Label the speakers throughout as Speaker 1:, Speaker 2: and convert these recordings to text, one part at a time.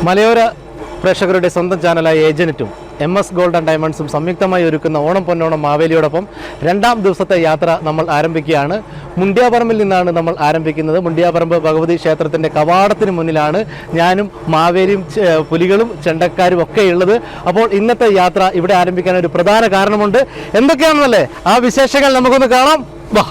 Speaker 1: മലയോര പ്രേക്ഷകരുടെ സ്വന്തം ചാനലായ ഏജന്റും MS ഗോൾഡ് ആൻഡ് ഡയമണ്ട്സും സംയുക്തമായി ഒരുക്കുന്ന ഓണം പൊന്നോണം മാവേലിയോടൊപ്പം രണ്ടാം ദിവസത്തെ യാത്ര നമ്മൾ ആരംഭിക്കുകയാണ്. മുണ്ടിയാപറമ്പിൽ നിന്നാണ് നമ്മൾ ആരംഭിക്കുന്നത്. മുണ്ടിയാപറമ്പ് ഭഗവതി ക്ഷേത്രത്തിൻ്റെ കവാടത്തിന് മുന്നിലാണ് ഞാനും മാവേലിയും പുലികളും ചെണ്ടക്കാരും ഒക്കെ ഉള്ളത്. അപ്പോൾ ഇന്നത്തെ യാത്ര ഇവിടെ ആരംഭിക്കാൻ ഒരു പ്രധാന കാരണമുണ്ട്. എന്തൊക്കെയാണെന്നല്ലേ ആ വിശേഷങ്ങൾ നമുക്കൊന്ന് കാണാം. വാ.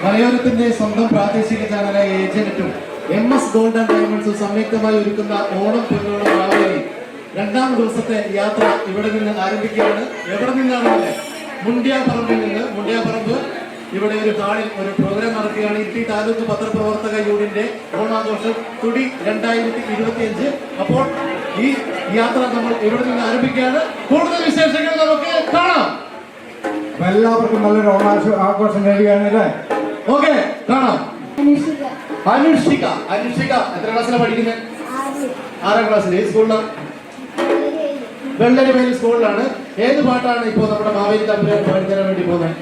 Speaker 1: മലയോരത്തിന്റെ സ്വന്തം പ്രാദേശിക ചാനലായ ഏജന്റും MS ഗോൾഡ് ആൻഡ് ഡയമണ്ട്സും സംയുക്തമായി ഒരുക്കുന്ന ഓണം പൊന്നോണം മാവേലി രണ്ടാം ദിവസത്തെ യാത്ര ഇവിടെ നിന്ന് ആരംഭിക്കുകയാണ്. എവിടെ നിന്നാണെന്നല്ലേ? മുണ്ടിയാപറമ്പിൽ നിന്ന്. മുണ്ടിയാപറമ്പ് ഇവിടെ ഒരു ഹാളിൽ ഒരു പ്രോഗ്രാം നടക്കുകയാണ്. ഇട്ടി താലൂക്ക് പത്രപ്രവർത്തക യൂണിയന്റെ ഓണാഘോഷം തുടി 2025. അപ്പോൾ ഈ യാത്ര നമ്മൾ ഇവിടെ നിന്ന് ആരംഭിക്കുകയാണ്. കൂടുതൽ വിശേഷങ്ങൾ നമുക്ക് കാണാം.
Speaker 2: എല്ലാവർക്കും നല്ലൊരു ഓണാഘോഷം നേടുകയാണ് അല്ലേ?
Speaker 1: ഓക്കെ, കാണാം. അനുഷിക എത്ര ക്ലാസ്സിലാണ് പഠിക്കുന്നത്? 6ാം ക്ലാസ്സിൽ. ഏത് സ്കൂളിലാണ്? വെള്ളരിമേൽ സ്കൂളിലാണ്. ഏത് പാട്ടാണ് ഇപ്പോൾ നമ്മുടെ മാവേലി തമ്പുരാൻ പാടിത്തരാൻ വേണ്ടി പോകുന്നത്?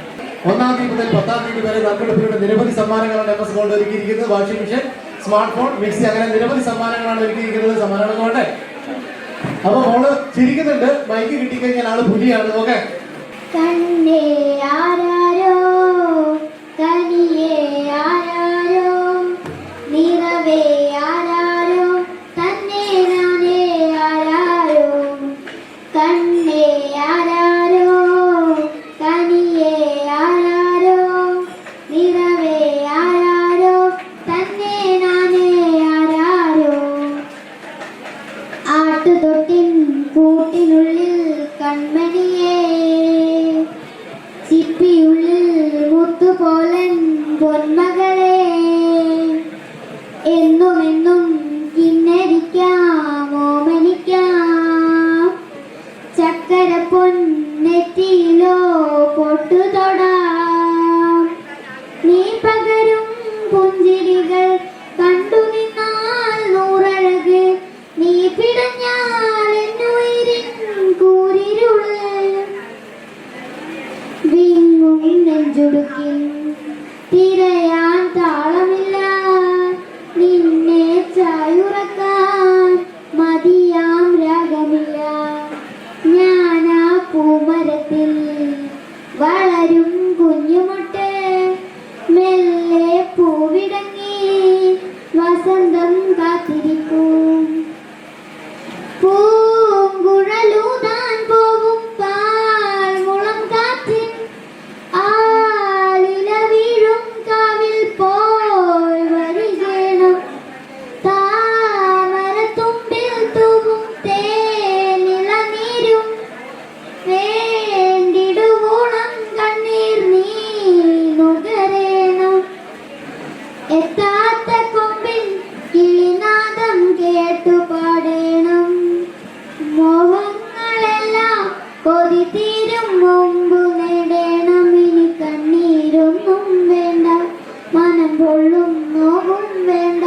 Speaker 1: 1ാം തീയതി മുതൽ 10ാം തീയതി വരെ നറുക്കെടുപ്പിലൂടെ നിരവധി സമ്മാനങ്ങളാണ് MS ഗോൾഡ് ഒരുക്കിയിരിക്കുന്നത്. Washing machine, smart phone, mixie, അങ്ങനെ നിരവധി സമ്മാനങ്ങളാണ് ഒരുക്കിയിരിക്കുന്നത്. സമ്മാനങ്ങൾ വേണ്ടേ? അപ്പൊ മോള് ചിരിക്കുന്നുണ്ട്. മൈക്ക് കിട്ടിക്കഴിഞ്ഞാൽ ആള് പുലിയാണ്. ഓക്കെ.
Speaker 3: കണ്ണേ ആരാരോ കനിയേ ആരാരോ നിറവേ ആരാരോ തന്നെ നാനേ ആരാരോ കണ്ണേ ആരാരോ കനിയേ ആരാരോ നിറവേ ആരാരോ തന്നെ നാനേ ആരാരോ ആട്ടുതൊട്ടിൻ കൂട്ടിനുള്ളിൽ കൺമണിയേ ചിപ്പിയുള്ളിൽ മുത്തുപോലൻ പൊന്മകളെ എന്നുമെന്നും കിന്നരിക്കാം ഓമനിക്കാം ചക്കര പൊന്നെറ്റിയിലോ പൊട്ടുതൊടാം നീ പകരും പുഞ്ചിരികൾ കണ്ടു നിന്നാൽ നൂറഴക് നീ പിടഞ്ഞാൽ എന്നുയിരിൻ കൂരിരുള് വിങ്ങും നെഞ്ചുടുക്കിൽ തിരയാൻ താളമില്ല നിന്നെ ചായുറക്കാൻ മതിയാം രാഗമില്ല ഞാനാ പൂമരത്തിൽ വളരും കുഞ്ഞുമുട്ട് മെല്ലെ പൂവിടങ്ങി വസന്തം കാത്തിരിക്കും പൂങ്കുഴലൂതാൻ പോവും പാൽ മുളം കാറ്റിൻ ആലില വീഴും കാവിൽ പോയി വരികേണം താമരത്തുമ്പിൽ തൂവും തേനിളനീരും വേണ്ടിടുവോളം കണ്ണീർ നീ നുകരേണം എത്താത്ത കൊമ്പിൻ കിളിനാദം കേട്ടു പാടേണം മോഹങ്ങളെല്ലാം കൊതി തീരും മുമ്പ് നേടേണം ഇനി കണ്ണീരൊന്നും വേണ്ട മനം പൊള്ളും നോവും വേണ്ട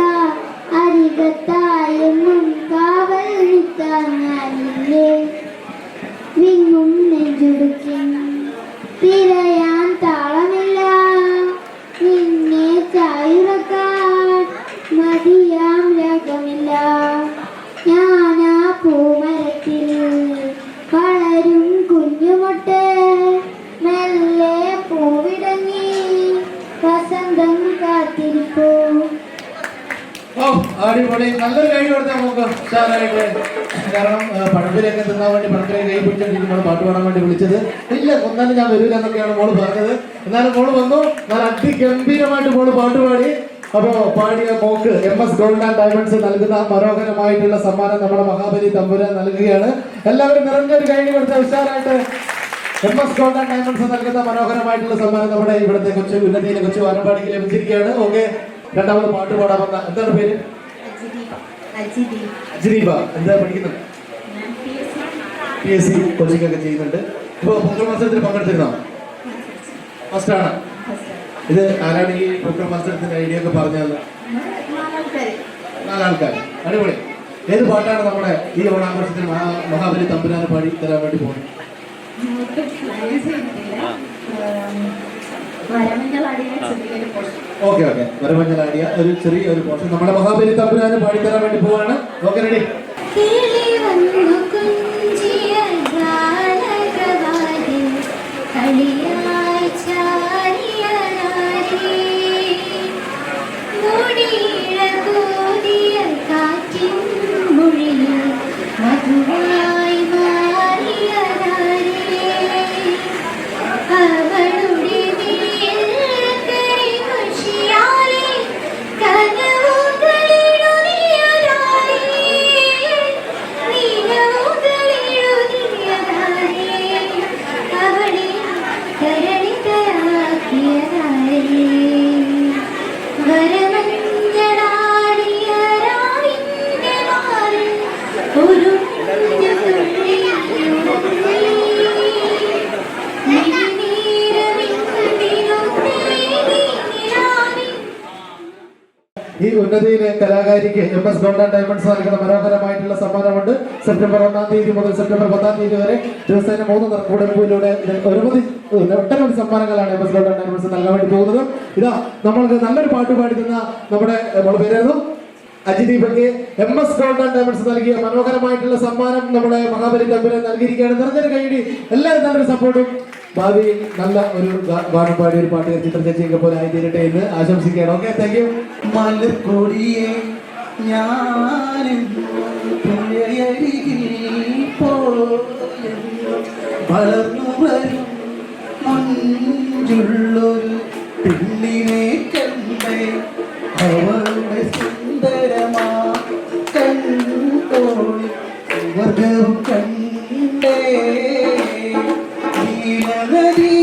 Speaker 3: അരികത്തായെന്നും കാവൽ നിൽക്കാൻ ഞാനില്ലേ വിങ്ങും നെഞ്ചുടുക്കും തിരയാൻ താളമില്ല നിന്നെ ചായുറക്കാൻ മതിയാം രാഗമില്ല ഞാനാ പൂമരത്തിൽ വളരും കുഞ്ഞുമുട്ട് മെല്ലെ പൂവിടങ്ങി വസന്തം കാത്തിരിക്കും.
Speaker 1: അടിപൊളി. നല്ലൊരു കൈ കൊടുത്താൽ നമുക്ക് ഉഷാറായിട്ട്. കാരണം പഴമ്പിലൊക്കെ തിന്നാൻ വേണ്ടി പഴമ്പിലെ കൈ പിടിച്ചോണ്ടിരിക്കുമ്പോൾ പാട്ട് പാടാൻ വേണ്ടി വിളിച്ചത്. ഇല്ല, ഒന്നാലും ഞാൻ വരൂല എന്നൊക്കെയാണ് മോള് പറഞ്ഞത്. എന്നാലും മോള് വന്നു. നല്ല അതിഗംഭീരമായിട്ട് മോള് പാട്ട് പാടി. അപ്പോ പാടിയ mock MS gold and diamonds നൽകുന്ന മനോഹരമായിട്ടുള്ള സമ്മാനം നമ്മുടെ മഹാബലി തമ്പുരാൻ നൽകുകയാണ്. എല്ലാവരും നിറഞ്ഞൊരു കൈ കൊടുത്ത ഉഷാറായിട്ട് MS ഗോൾഡ് ആൻഡ് ഡയമണ്ട്സ് നൽകുന്ന മനോഹരമായിട്ടുള്ള സമ്മാനം നമ്മുടെ ഇവിടുത്തെ ഉന്നതിയിലെ കൊച്ചു വാനമ്പാടിക്ക് ലഭിച്ചിരിക്കുകയാണ്. ഓക്കെ, രണ്ടാമത് പാട്ട് പാടാൻ വന്ന എന്താണ് പേര്? അജ്രീബ. എന്താ പഠിക്കുന്നത്? PSC കോച്ചിങ് ചെയ്യുന്നുണ്ട്. ഇപ്പോൾ പൊങ്കൽ മത്സരത്തിൽ പങ്കെടുത്തിരുന്നോ? ഫസ്റ്റാണ്. ഇത് ആരാണ് ഈ പൊങ്കൽ മത്സരത്തിന്റെ ഐഡിയ ഒക്കെ പറഞ്ഞത്? 4 ആൾക്കാർ. അടിപൊളി. ഏത് പാട്ടാണ് നമ്മുടെ ഈ ഓണാഘോഷത്തിൽ മഹാബലി തമ്പുരാനെ പാടി തരാൻ വേണ്ടി പോകുന്നത്? ഓക്കെ, വരമഞ്ഞളാടിയ ഒരു ചെറിയ ഒരു പോർഷൻ നമ്മുടെ മഹാബലി തമ്പുരാനെ പാടിത്തരാൻ വേണ്ടി പോവാണ്. Okay, ready? ഈ ഉന്നതിയിലെ കലാകാരിക്ക് MS ഗോൾഡ് ആൻഡ് ഡയമണ്ട്സ് നൽകുന്ന മനോഹരമായിട്ടുള്ള സമ്മാനമുണ്ട്. സെപ്റ്റംബർ 1-ാം തീയതി മുതൽ സെപ്റ്റംബർ 10-ാം തീയതി വരെ ദിവസേന 3 നറുക്കെടുപ്പിലൂടെ ഒട്ടനവധി സമ്മാനങ്ങളാണ് MS ഗോൾഡ് ആൻഡ് ഡയമണ്ട്സ് നൽകാൻ വേണ്ടി പോകുന്നത്. ഇതാ നമ്മൾക്ക് നല്ലൊരു പാട്ട് പാടി തന്ന നമ്മുടെ പേരായിരുന്നു അജിദീപയ്ക്ക് MS ഗോൾഡ് ആൻഡ് ഡയമണ്ട്സ് നൽകിയ മനോഹരമായിട്ടുള്ള സമ്മാനം നമ്മുടെ മഹാബലി തമ്പുരാൻ നൽകിയിരിക്കുകയാണ്. നിറഞ്ഞൊരു കൈയടി. എല്ലാവരും നല്ലൊരു സപ്പോർട്ടും ഭാവിയിൽ നല്ല ഒരു ഗാനം പാടി ഒരു പാട്ട് ചിത്ര ചേച്ചിയൊക്കെ പോലെ ആയിത്തീരട്ടെ എന്ന് ആശംസിക്കുകയാണ്. Okay, thank U.
Speaker 4: മലക്കൊടിയെ ഞാൻ വളർന്നു വരും മഞ്ചുള്ളൊരു പെണ്ണിനെ കണ്ടേ, അവളുടെ സുന്ദരമാ കണ്ടോളി വർഗവും കണ്ടേ, നീലനദി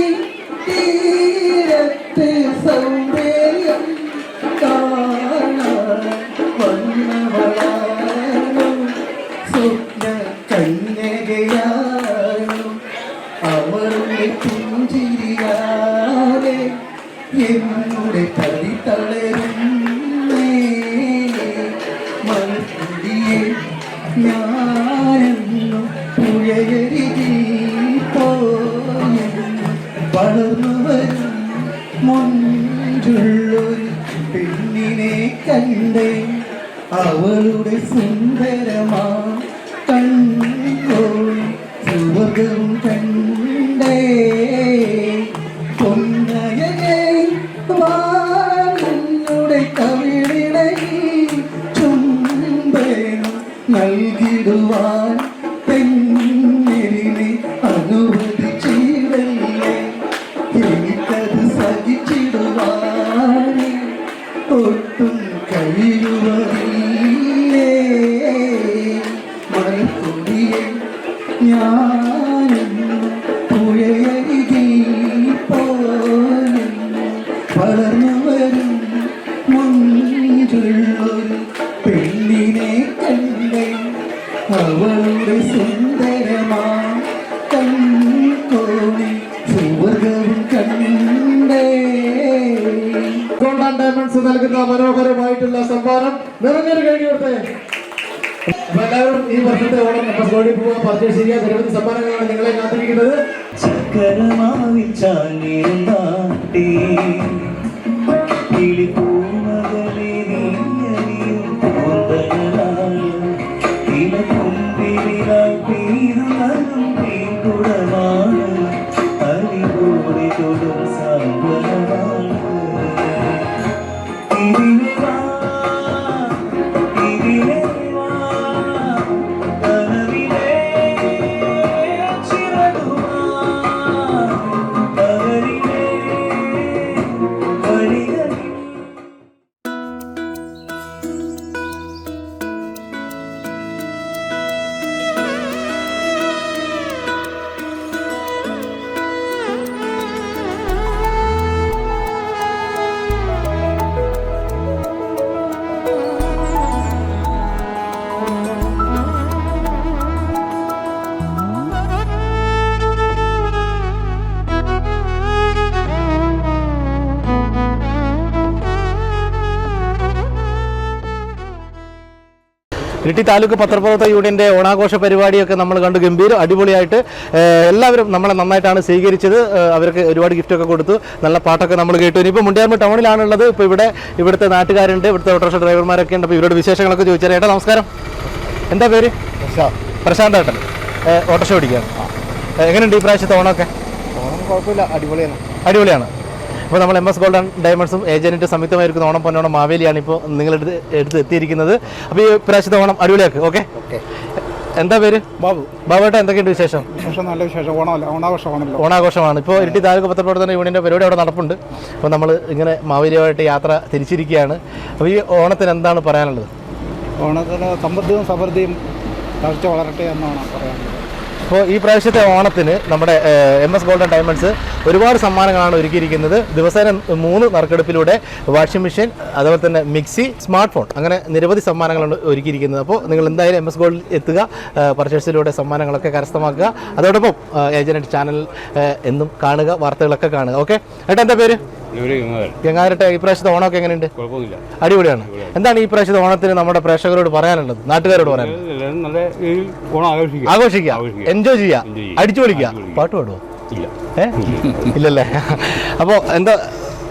Speaker 4: തീരത്ത് സൗന്ദര്യം കാണാൻ വന്നവളാണു, സ്വപ്ന കന്യകയാണു, അവളുടെ പുഞ്ചിരിയാലെ എന്നുടെ തടി തളരുന്നേ, മലക്കുടിയെ ഞാനെന്നും പുഴയരികിൽ പോയെന്നും വളർന്നു വരും മൊഞ്ചുള്ളൊരു പെണ്ണിനെ കണ്ടേ, അവളുടെ സുന്ദരമാ കണ്ണോളി സുവർഗം കണ്ടേ, പൊന്നയനെ വാനുടെ കവിളിണയിൽ ചുംബനം നൽകിടുവാൻ പെണ്ണിനെ അനുവദിച്ചിടല്ലേ, എനിക്കത് സഹിച്ചിടുവാൻ ഒട്ടും കഴിയുവതില്ലേ, മലക്കൊടിയെ ഞാനെന്നും പുഴയരികിൽ പോയെന്നും വളർന്നു വരും മഞ്ചുള്ളൊരു പെണ്ണിനെ കണ്ടേ, അവളുടെ സുന്ദരമാ കൺകോണി സുവർഗവും കണ്ടേ.
Speaker 1: ഗോൾഡ് ആൻഡ് ഡയമണ്ട്സ് നൽകുന്ന മനോഹരമായിട്ടുള്ള സമ്മാനം നിറഞ്ഞൊരു കൈ കൊടുത്തേ. അപ്പൊ എല്ലാവരും ഈ വർഷത്തെ ഓണം MS ഗോൾഡിൽ പോവുക, പർച്ചേസ് ചെയ്യുക. നിരവധി സമ്മാനങ്ങളാണ് നിങ്ങളെ കാത്തിരിക്കുന്നത്.
Speaker 4: ചക്കരമാവിൻ ചാഞ്ഞിരുന്നാട്ടേ കിളിപ്പൂമകളെ നീയറിയും പൂന്തകളായ ഇലക്കൊമ്പിലായി പെയ്തുനറും തീക്കുടമാണ്, അരികൂടി തൊടും സാന്ത്വനമാണ്. ഇതിലെ വാ, ഇതിലെ വാ, കനവിലെ ചിറകുവാ, പകലിലെ വഴികളിൽ
Speaker 5: ഇരിട്ടി താലൂക്ക് പത്രപ്രവർത്തക യൂണിയൻ്റെ ഓണാഘോഷ പരിപാടിയൊക്കെ നമ്മൾ കണ്ടു. ഗംഭീരം അടിപൊളിയായിട്ട് എല്ലാവരും നമ്മളെ നന്നായിട്ടാണ് സ്വീകരിച്ചത്. അവർക്ക് ഒരുപാട് ഗിഫ്റ്റൊക്കെ കൊടുത്തു. നല്ല പാട്ടൊക്കെ നമ്മൾ കേട്ടു. ഇനിയിപ്പോൾ മുണ്ടിയാർമ ടൗണിലാണുള്ളത്. ഇപ്പോൾ ഇവിടുത്തെ നാട്ടുകാരുണ്ട്, ഇവിടുത്തെ ഓട്ടോറിക്ഷ ഡ്രൈവർമാരൊക്കെ ഉണ്ട്. അപ്പോൾ ഇവരുടെ വിശേഷങ്ങളൊക്കെ ചോദിച്ചാൽ ഏട്ടാ നമസ്കാരം, എന്താ പേര്? പ്രശാന്ത് ഏട്ടൻ. ഓട്ടോറിക്ഷ ഓടിക്കുകയാണ്. എങ്ങനെയുണ്ട് ഈ പ്രാവശ്യത്തെ ഓണമൊക്കെ?
Speaker 2: ഓണം കുഴപ്പമില്ല,
Speaker 5: അടിപൊളിയാണ്. അപ്പോൾ നമ്മൾ MS ഗോൾഡ് ആൻഡ് ഡയമണ്ട്സും ഏജൻറ്റ് സംയുക്തമായിരിക്കുന്ന ഓണം പൊന്നോണം മാവേലിയാണ് ഇപ്പോൾ നിങ്ങളെടുത്ത് എത്തിയിരിക്കുന്നത്. അപ്പോൾ ഈ പ്രാവശ്യത്തെ ഓണം അടിപൊളിയാക്ക്. ഓക്കെ. എന്താ പേര്? ബാബുവേട്ട, എന്തൊക്കെയുണ്ട് വിശേഷം?
Speaker 2: നല്ല വിശേഷം.
Speaker 5: ഓണാഘോഷമാണ്. ഇപ്പോൾ ഇരിട്ടി താലൂക്ക് പത്രപ്രവർത്തന യൂണിയൻ്റെ പരിപാടി അവിടെ നടപ്പുണ്ട്. അപ്പോൾ നമ്മൾ ഇങ്ങനെ മാവേലിയുമായിട്ട് യാത്ര തിരിച്ചിരിക്കുകയാണ്. അപ്പോൾ ഈ ഓണത്തിന് എന്താണ് പറയാനുള്ളത്?
Speaker 2: ഓണത്തിന് സമ്പത്തും സമൃദ്ധിയും തഴച്ചു വളരട്ടെ എന്നാണ് പറയാനുള്ളത്.
Speaker 5: അപ്പോൾ ഈ പ്രാവശ്യത്തെ ഓണത്തിന് നമ്മുടെ MS ഗോൾഡ് ആൻഡ് ഡയമണ്ട്സ് ഒരുപാട് സമ്മാനങ്ങളാണ് ഒരുക്കിയിരിക്കുന്നത്. ദിവസേന 3 നറുക്കെടുപ്പിലൂടെ വാഷിംഗ് മെഷീൻ, അതുപോലെ തന്നെ മിക്സി, സ്മാർട്ട് ഫോൺ, അങ്ങനെ നിരവധി സമ്മാനങ്ങളാണ് ഒരുക്കിയിരിക്കുന്നത്. അപ്പോൾ നിങ്ങൾ എന്തായാലും MS ഗോൾഡിൽ എത്തുക, പർച്ചേസിലൂടെ സമ്മാനങ്ങളൊക്കെ കരസ്ഥമാക്കുക. അതോടൊപ്പം ഏജന്റ് ചാനൽ എന്നും കാണുക, വാർത്തകളൊക്കെ കാണുക. ഓക്കെ ഏട്ടാ, എന്താ പേര്? ഗംഗാധരട്ടെ, ഈ പ്രാവശ്യത്തെ ഓണമൊക്കെ എങ്ങനെയുണ്ട്? അടിപൊളിയാണ്. എന്താണ് ഈ പ്രാവശ്യത്തെ ഓണത്തിന് നമ്മുടെ പ്രേക്ഷകരോട് പറയാനുള്ളത്, നാട്ടുകാരോട് പറയാനുള്ളത്? ആഘോഷിക്കുക, എൻജോയ് ചെയ്യുക, അടിച്ചു പൊളിക്കുക. പാട്ട് പാടുവോ? ഇല്ലല്ലേ? അപ്പോൾ എന്താ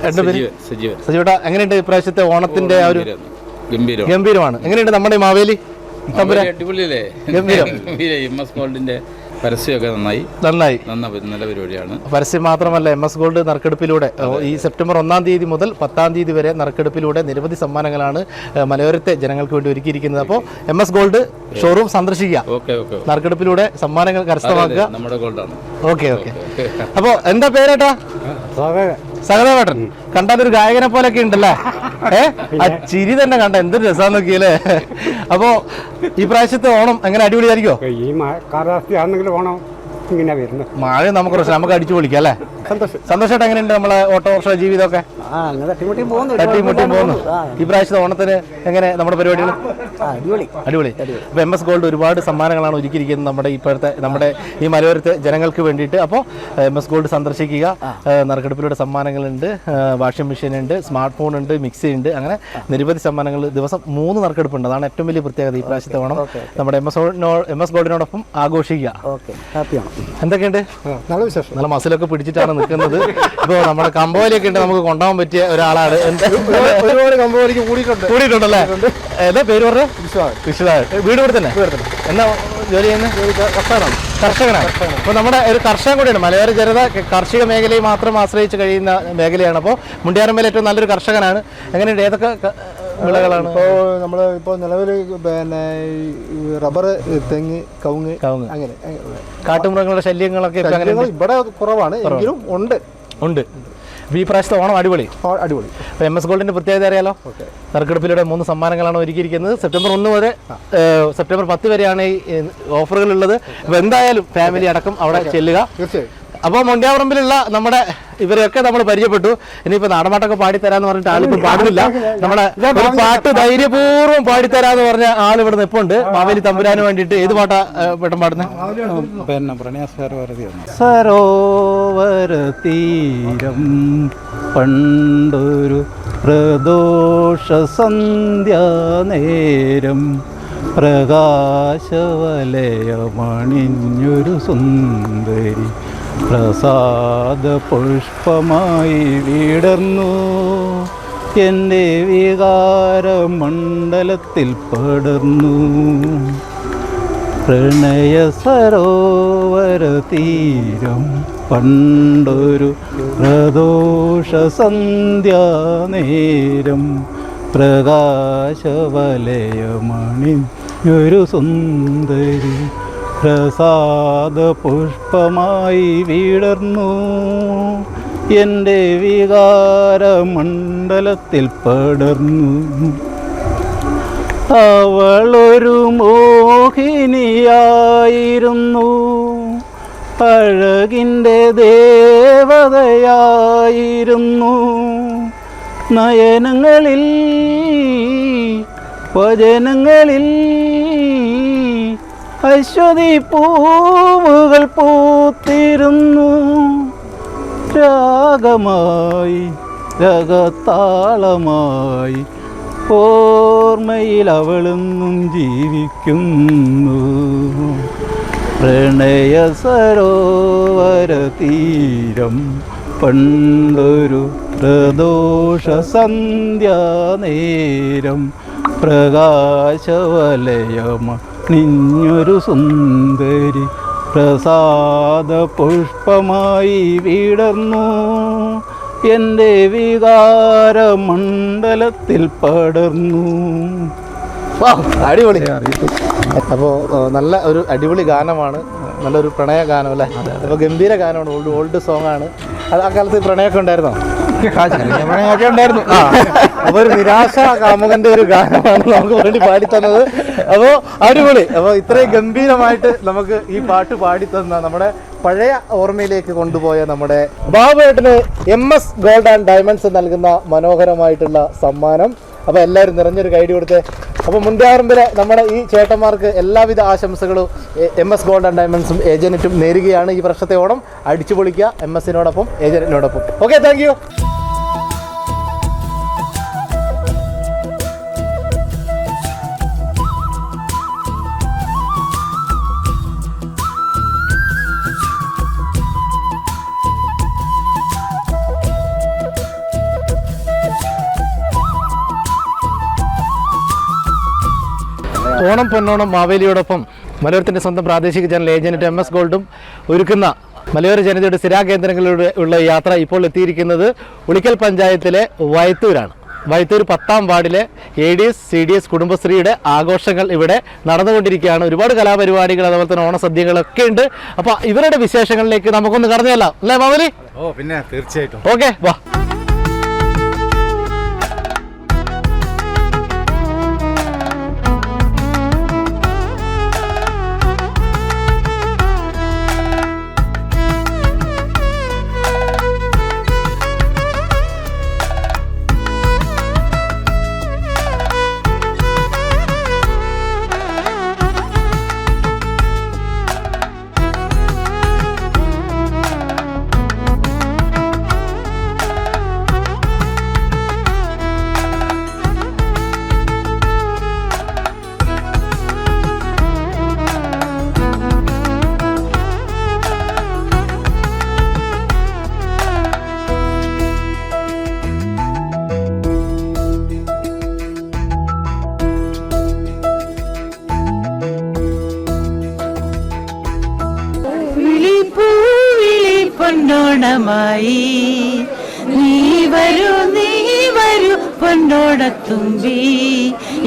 Speaker 5: എൻ്റെ പേര്? സജീവേട്ടാ, എങ്ങനെയുണ്ട് ഈ പ്രാവശ്യത്തെ ഓണത്തിന്റെ ആ ഒരു? ഗംഭീരമാണ്. എങ്ങനെയുണ്ട് നമ്മുടെ ഈ മാവേലി തമ്പുരാൻ? ഗംഭീരം.
Speaker 6: MS ഗോൾഡിന്റെ പരസ്യമൊക്കെ നന്നായി നല്ല പരിപാടിയാണ്.
Speaker 5: പരസ്യം മാത്രമല്ല, MS ഗോൾഡ് നറുക്കെടുപ്പിലൂടെ ഈ സെപ്റ്റംബർ 1-ാം തീയതി മുതൽ 10-ാം തീയതി വരെ നറുക്കെടുപ്പിലൂടെ നിരവധി സമ്മാനങ്ങളാണ് മലയോരത്തെ ജനങ്ങൾക്ക് വേണ്ടി ഒരുക്കിയിരിക്കുന്നത്. അപ്പോൾ MS ഗോൾഡ് ഷോറൂം സന്ദർശിക്കുക, നറുക്കെടുപ്പിലൂടെ സമ്മാനങ്ങൾ കരസ്ഥമാക്കുക. ഓക്കെ. അപ്പോൾ എന്താ പേരേട്ടാ? സഹദേവേട്ടൻ. കണ്ടാലൊരു ഗായകനെ പോലൊക്കെ ഉണ്ടല്ലേ? ആ ചിരി തന്നെ കണ്ട എന്തൊരു രസാന്ന് നോക്കിയല്ലേ? അപ്പോ ഈ പ്രാവശ്യത്തെ ഓണം എങ്ങനെ അടിപൊളിയായിരിക്കോ?
Speaker 2: ഈ കാലാവസ്ഥയാണെങ്കിലും ഓണം ഇങ്ങനെ വരുന്നത്.
Speaker 5: മഴ നമുക്ക് പ്രശ്നം, നമുക്ക് അടിച്ചു പൊളിക്കാം അല്ലേ? സന്തോഷമായിട്ട് എങ്ങനെയുണ്ട് നമ്മളെ ഓട്ടോറിക്ഷ ജീവിതമൊക്കെ?
Speaker 2: തട്ടിമുട്ടി പോകുന്നു.
Speaker 5: ഈ പ്രാവശ്യത്തെ ഓണത്തിന് എങ്ങനെ നമ്മുടെ പരിപാടികൾ? അടിപൊളി. അപ്പോൾ MS ഗോൾഡ് ഒരുപാട് സമ്മാനങ്ങളാണ് ഒരുക്കിയിരിക്കുന്നത് നമ്മുടെ ഈ മലയോരത്തെ ജനങ്ങൾക്ക് വേണ്ടിയിട്ട്. അപ്പോൾ MS ഗോൾഡ് സന്ദർശിക്കുക. നറുക്കെടുപ്പിലൂടെ സമ്മാനങ്ങളുണ്ട്, വാഷിംഗ് മെഷീൻ ഉണ്ട്, സ്മാർട്ട് ഫോൺ ഉണ്ട്, മിക്സി ഉണ്ട്, അങ്ങനെ നിരവധി സമ്മാനങ്ങൾ. ദിവസം 3 നറുക്കെടുപ്പുണ്ട്. അതാണ് ഏറ്റവും വലിയ പ്രത്യേകത ഈ പ്രാവശ്യത്തെ ഓണം. നമ്മുടെ MS ഗോൾഡിനോടൊപ്പം ആഘോഷിക്കുക. എന്തൊക്കെയുണ്ട്?
Speaker 2: നല്ല വിശേഷം.
Speaker 5: നല്ല മസിലൊക്കെ പിടിച്ചിട്ടാണ് നിൽക്കുന്നത്. ഇപ്പോൾ നമ്മുടെ കമ്പോലിയൊക്കെ ഉണ്ട്, നമുക്ക് കൊണ്ടുപോകാൻ പറ്റിയ ഒരാളാണ്.
Speaker 2: ഒരുപാട് കമ്പോലിക്ക്
Speaker 5: കൂടിയിട്ടുണ്ടല്ലേ? എന്താ പേര് പറഞ്ഞത്? വിശ്വനാഥ്. വീട് ഇവിടെ തന്നെ? എന്നാ ജോലി ചെയ്യുന്നത്? കർഷകനാണ്. അപ്പോൾ നമ്മുടെ ഒരു കർഷകൻ കൂടിയാണ്. മലയോര ജനത കാർഷിക മേഖലയെ മാത്രം ആശ്രയിച്ച് കഴിയുന്ന മേഖലയാണ്. അപ്പോൾ മുണ്ടിയാർമേൽ ഏറ്റവും നല്ലൊരു കർഷകനാണ്. എങ്ങനെയുണ്ട്? ഏതൊക്കെ വിളകളാണ്
Speaker 2: നമ്മൾ ഇപ്പോൾ നിലവിൽ? പിന്നെ റബ്ബർ, തെങ്ങ്, കവുങ്ങ്, അങ്ങനെ.
Speaker 5: കാട്ടുമൃഗങ്ങളുടെ ശല്യങ്ങളൊക്കെ
Speaker 2: ഇവിടെ കുറവാണ്, എങ്കിലും ഉണ്ട്.
Speaker 5: ഈ പ്രാവശ്യത്തെ ഓണം അടിപൊളി. അപ്പോൾ MS ഗോൾഡിന്റെ പ്രത്യേകത അറിയാലോ? നറുക്കെടുപ്പിലൂടെ 3 സമ്മാനങ്ങളാണ് ഒരുക്കിയിരിക്കുന്നത്. സെപ്റ്റംബർ 1 മുതൽ സെപ്റ്റംബർ 10 വരെയാണ് ഈ ഓഫറുകൾ ഉള്ളത്. അപ്പോൾ എന്തായാലും ഫാമിലി അടക്കം അവിടെ ചെല്ലുക.
Speaker 2: തീർച്ചയായും.
Speaker 5: അപ്പോൾ മുണ്ടിയാപറമ്പിലുള്ള നമ്മുടെ ഇവരെയൊക്കെ നമ്മൾ പരിചയപ്പെട്ടു. ഇനിയിപ്പോൾ നാടൻപാട്ടൊക്കെ പാടിത്തരാന്ന് പറഞ്ഞിട്ട് ആളിപ്പോൾ പാടുന്നില്ല. നമ്മുടെ ഒരു പാട്ട് ധൈര്യപൂർവ്വം പാടിത്തരാന്ന് പറഞ്ഞ ആൾ ഇവിടെ നിൽപ്പുണ്ട്, മാവേലി തമ്പുരാന് വേണ്ടിയിട്ട്. ഏത് പാട്ടാ പെട്ടെന്ന് പാടുന്നത്?
Speaker 2: പിന്നെ പ്രണയ
Speaker 7: സരോവര തീരം പണ്ടൊരു പ്രദോഷ സന്ധ്യാനേരം പ്രകാശവലയമണിഞ്ഞൊരു സുന്ദരി പ്രസാദ പുഷ്പമായി വിടർന്നു എൻ്റെ വികാരമണ്ഡലത്തിൽ പടർന്നു. പ്രണയ സരോവര തീരം പണ്ടൊരു പ്രദോഷ സന്ധ്യാനേരം പ്രകാശവലയമണിഞ്ഞൊരു സുന്ദരി പ്രസാദ പുഷ്പമായി വിടർന്നു എൻ്റെ വികാരമണ്ഡലത്തിൽ പടർന്നു. അവളൊരു മോഹിനിയായിരുന്നു, അഴകിൻ്റെ ദേവതയായിരുന്നു. നയനങ്ങളിൽ വചനങ്ങളിൽ അശ്വതി പൂവുകൾ പൂത്തിരുന്നു. രാഗമായി രഗതാളമായി ഓർമ്മയിൽ അവളെന്നും ജീവിക്കുന്നു. പ്രണയ സരോവര തീരം പണ്ടൊരു പ്രദോഷ സന്ധ്യാനേരം പ്രകാശവലയമണിഞ്ഞൊരു സുന്ദരി പ്രസാദ പുഷ്പമായി വിടർന്നു എൻ്റെ വികാരമണ്ഡലത്തിൽ പടർന്നു.
Speaker 5: അടിപൊളി. അപ്പോൾ നല്ല ഒരു അടിപൊളി ഗാനമാണ്, നല്ലൊരു പ്രണയ ഗാനം അല്ലേ? അപ്പോൾ ഗംഭീര ഗാനമാണ്, ഓൾഡ് സോങ് ആണ്. അത് ആ കാലത്ത് പ്രണയമൊക്കെ ഉണ്ടായിരുന്നോ? പ്രണയമൊക്കെ ഉണ്ടായിരുന്നു. അപ്പോൾ ഒരു നിരാശ കാമുകന്റെ ഒരു ഗാനമാണ് നമുക്ക് വേണ്ടി പാടിത്തന്നത്. അപ്പോൾ അടിപൊളി. അപ്പോൾ ഇത്രയും ഗംഭീരമായിട്ട് നമുക്ക് ഈ പാട്ട് പാടിത്തന്ന നമ്മുടെ പഴയ ഓർമ്മയിലേക്ക് കൊണ്ടുപോയ നമ്മുടെ ബാബുവേട്ടന് MS ഗോൾഡ് ആൻഡ് ഡയമണ്ട്സ് നൽകുന്ന മനോഹരമായിട്ടുള്ള സമ്മാനം. അപ്പോൾ എല്ലാവരും നിറഞ്ഞൊരു കൈഡി കൊടുത്തേ. അപ്പോൾ മുൻകാരമ്പിലെ നമ്മുടെ ഈ ചേട്ടന്മാർക്ക് എല്ലാവിധ ആശംസകളും MS ഗോൾഡ് ആൻഡ് ഡയമണ്ട്സും ഏജന്റും നേരുകയാണ്. ഈ വർഷത്തെ ഓണം അടിച്ചു പൊളിക്കുക MS-നോടൊപ്പം ഏജന്റിനോടൊപ്പം. Okay, thank you. Onam Ponnonam മാവേലിയോടൊപ്പം മലയോരത്തിൻ്റെ സ്വന്തം പ്രാദേശിക ചാനൽ ഏജന്റ് MS ഗോൾഡും ഒരുക്കുന്ന മലയോര ജനതയുടെ സ്ഥിരാകേന്ദ്രങ്ങളിലൂടെ ഉള്ള യാത്ര ഇപ്പോൾ എത്തിയിരിക്കുന്നത് ഉളിക്കൽ പഞ്ചായത്തിലെ വയത്തൂരാണ്. വയത്തൂർ 10-ാം വാർഡിലെ ADS CDS കുടുംബശ്രീയുടെ ആഘോഷങ്ങൾ ഇവിടെ നടന്നുകൊണ്ടിരിക്കുകയാണ്. ഒരുപാട് കലാപരിപാടികൾ, അതുപോലെ തന്നെ ഓണസദ്യകളൊക്കെ ഉണ്ട്. അപ്പോൾ ഇവരുടെ വിശേഷങ്ങളിലേക്ക് നമുക്കൊന്ന് കടന്നുചെല്ലാം അല്ലേ മാവേലി?
Speaker 2: ഓ പിന്നെ തീർച്ചയായിട്ടും.
Speaker 5: ഓക്കെ, വാ.
Speaker 8: പൊന്നോണമായി നീ വരൂ പൊന്നോടത്തുമ്പി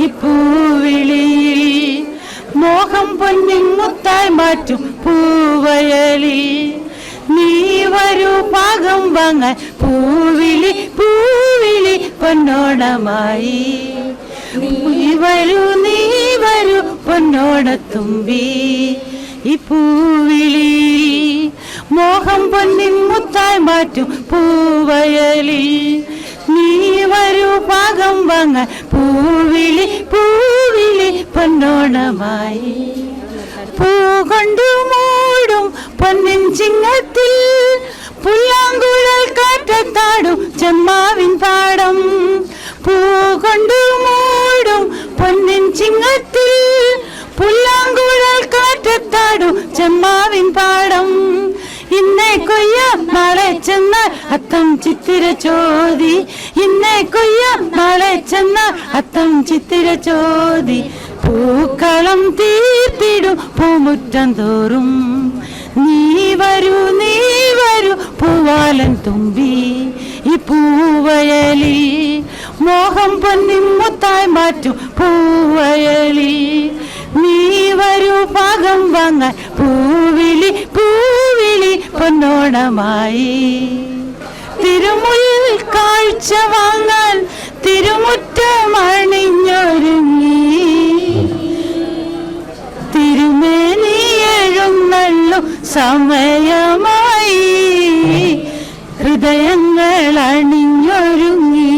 Speaker 8: ഈ പൂവിളിയിൽ മോഹം പൊന്നിൻ മുത്തായി മാറ്റും പൂവയലിൽ നീ വരൂ പാകം വാങ്ങാൻ പൂവിളി പൊന്നോണമായി നീ വരൂ പൊന്നോടത്തുമ്പി ഈ പൂവിളി മോഹം പൊന്നിൻ മുത്തായി മാറ്റും പൂവയലിൽ നീ വരൂ പാകം വാങ്ങാൻ പൂവിളി പൊന്നോണമായി പൂ കൊണ്ടു മൂടും പൊന്നിൻ ചിങ്ങത്തിൽ പുല്ലാങ്കുഴൽ കാറ്റത്താടും ചെമ്മാവിൻ പാടം പൂ കൊണ്ടു മൂടും പൊന്നിൻ ചിങ്ങത്തിൽ പുല്ലാങ്കുഴൽ കാറ്റത്താടും ചെമ്മാവിൻ പാടം ഇന്നേ കൊയ്യാം നാളെ ചെന്നാൽ അത്തം ചിത്തിര ചോദി ഇന്നേ കൊയ്യാം നാളെ ചെന്നാൽ അത്തം ചിത്തിര ചോദി പൂക്കളം തീർത്തിടും പൂമുറ്റം തോറും നീ വരൂ പൂവാലൻ തുമ്പി ഈ പൂവയലിൽ മോഹം പൊന്നിൻ മുത്തായി മാറ്റും പൂവയലിൽ നീ വരൂ പാകം വാങ്ങാൻ പൂവിളി പൊന്നോണമായി തിരുമുൽ കാഴ്ച വാങ്ങാൻ തിരുമുറ്റമണിഞ്ഞൊരുങ്ങി തിരുമേനി എഴുന്നള്ളു സമയമായി ഹൃദയങ്ങൾ അണിഞ്ഞൊരുങ്ങി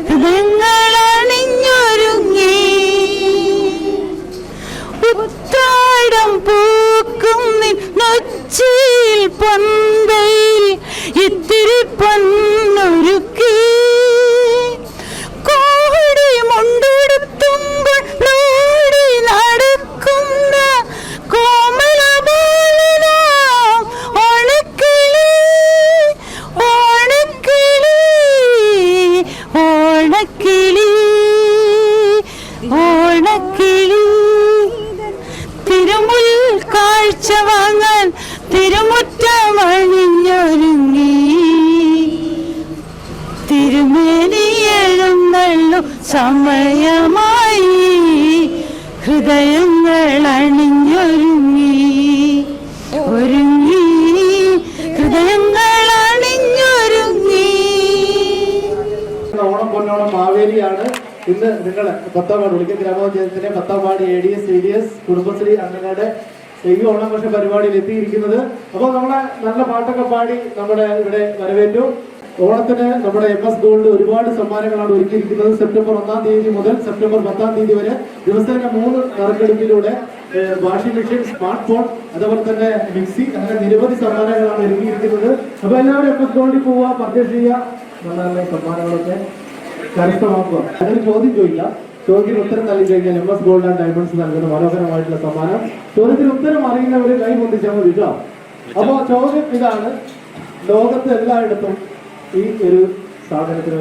Speaker 8: ഹൃദയങ്ങൾ അണിഞ്ഞൊരുങ്ങി ഉത്താടം പൂക്കും നൊച്ചിൽ പൊന്തയിൽ ഇത്തിരി പൊന്നൊരുക്കി ഓണക്കിളി ഓണക്കിളി തിരുമുൽ കാഴ്ച വാങ്ങാൻ തിരുമുറ്റമണിഞ്ഞൊരുങ്ങി തിരുമേനി എഴുന്നള്ളു സമയമായി ഹൃദയങ്ങൾ അണിഞ്ഞൊരുങ്ങി ഒരുങ്ങി ഹൃദയങ്ങൾ അണിഞ്ഞൊരുങ്ങി.
Speaker 1: ഓണം പൊന്നോണം മാവേലിയാണ് ഇന്ന് നിങ്ങൾ 10ാം വാർഡ് ഉളിക്കൽ ഗ്രാമപഞ്ചായത്തിലെ 10ാം വാർഡ് ADS CDS കുടുംബശ്രീ അംഗങ്ങളുടെ ഈ ഓണാഘോഷ പരിപാടിയിൽ എത്തിയിരിക്കുന്നത്. അപ്പോൾ നമ്മളെ നല്ല പാട്ടൊക്കെ പാടി നമ്മുടെ ഇവിടെ വരവേറ്റു. ഓണത്തിന് നമ്മുടെ MS ഗോൾഡ് ഒരുപാട് സമ്മാനങ്ങളാണ് ഒരുക്കിയിരിക്കുന്നത്. സെപ്റ്റംബർ 1-ാം തീയതി മുതൽ സെപ്റ്റംബർ 10-ാം തീയതി വരെ ദിവസേന 3 നറുക്കെടുപ്പിലൂടെ വാഷിംഗ് മെഷീൻ, സ്മാർട്ട് ഫോൺ, അതുപോലെ തന്നെ മിക്സി, അങ്ങനെ നിരവധി സമ്മാനങ്ങളാണ് ഒരുക്കിയിരിക്കുന്നത്. അപ്പോൾ എല്ലാവരും MS ഗോൾഡിൽ പോവുക, പർച്ചേസ് ചെയ്യുക, നല്ല നല്ല സമ്മാനങ്ങളൊക്കെ കരസ്ഥമാക്കുക. അതിന് ചോദ്യം ചോദിക്കാം. ചോദ്യത്തിന് ഉത്തരം നൽകി കഴിഞ്ഞാൽ MS ഗോൾഡ് ആൻഡ് ഡയമണ്ട്സ് നൽകുന്ന മനോഹരമായിട്ടുള്ള സമ്മാനം. ചോദ്യത്തിന് ഉത്തരം അറിയുന്നവർ കൈ പൊന്തിച്ചാൽ മതി കേട്ടോ. അപ്പോൾ ചോദ്യം ഇതാണ്: ലോകത്ത് എല്ലായിടത്തും ഈ ഒരു സാധനത്തിന്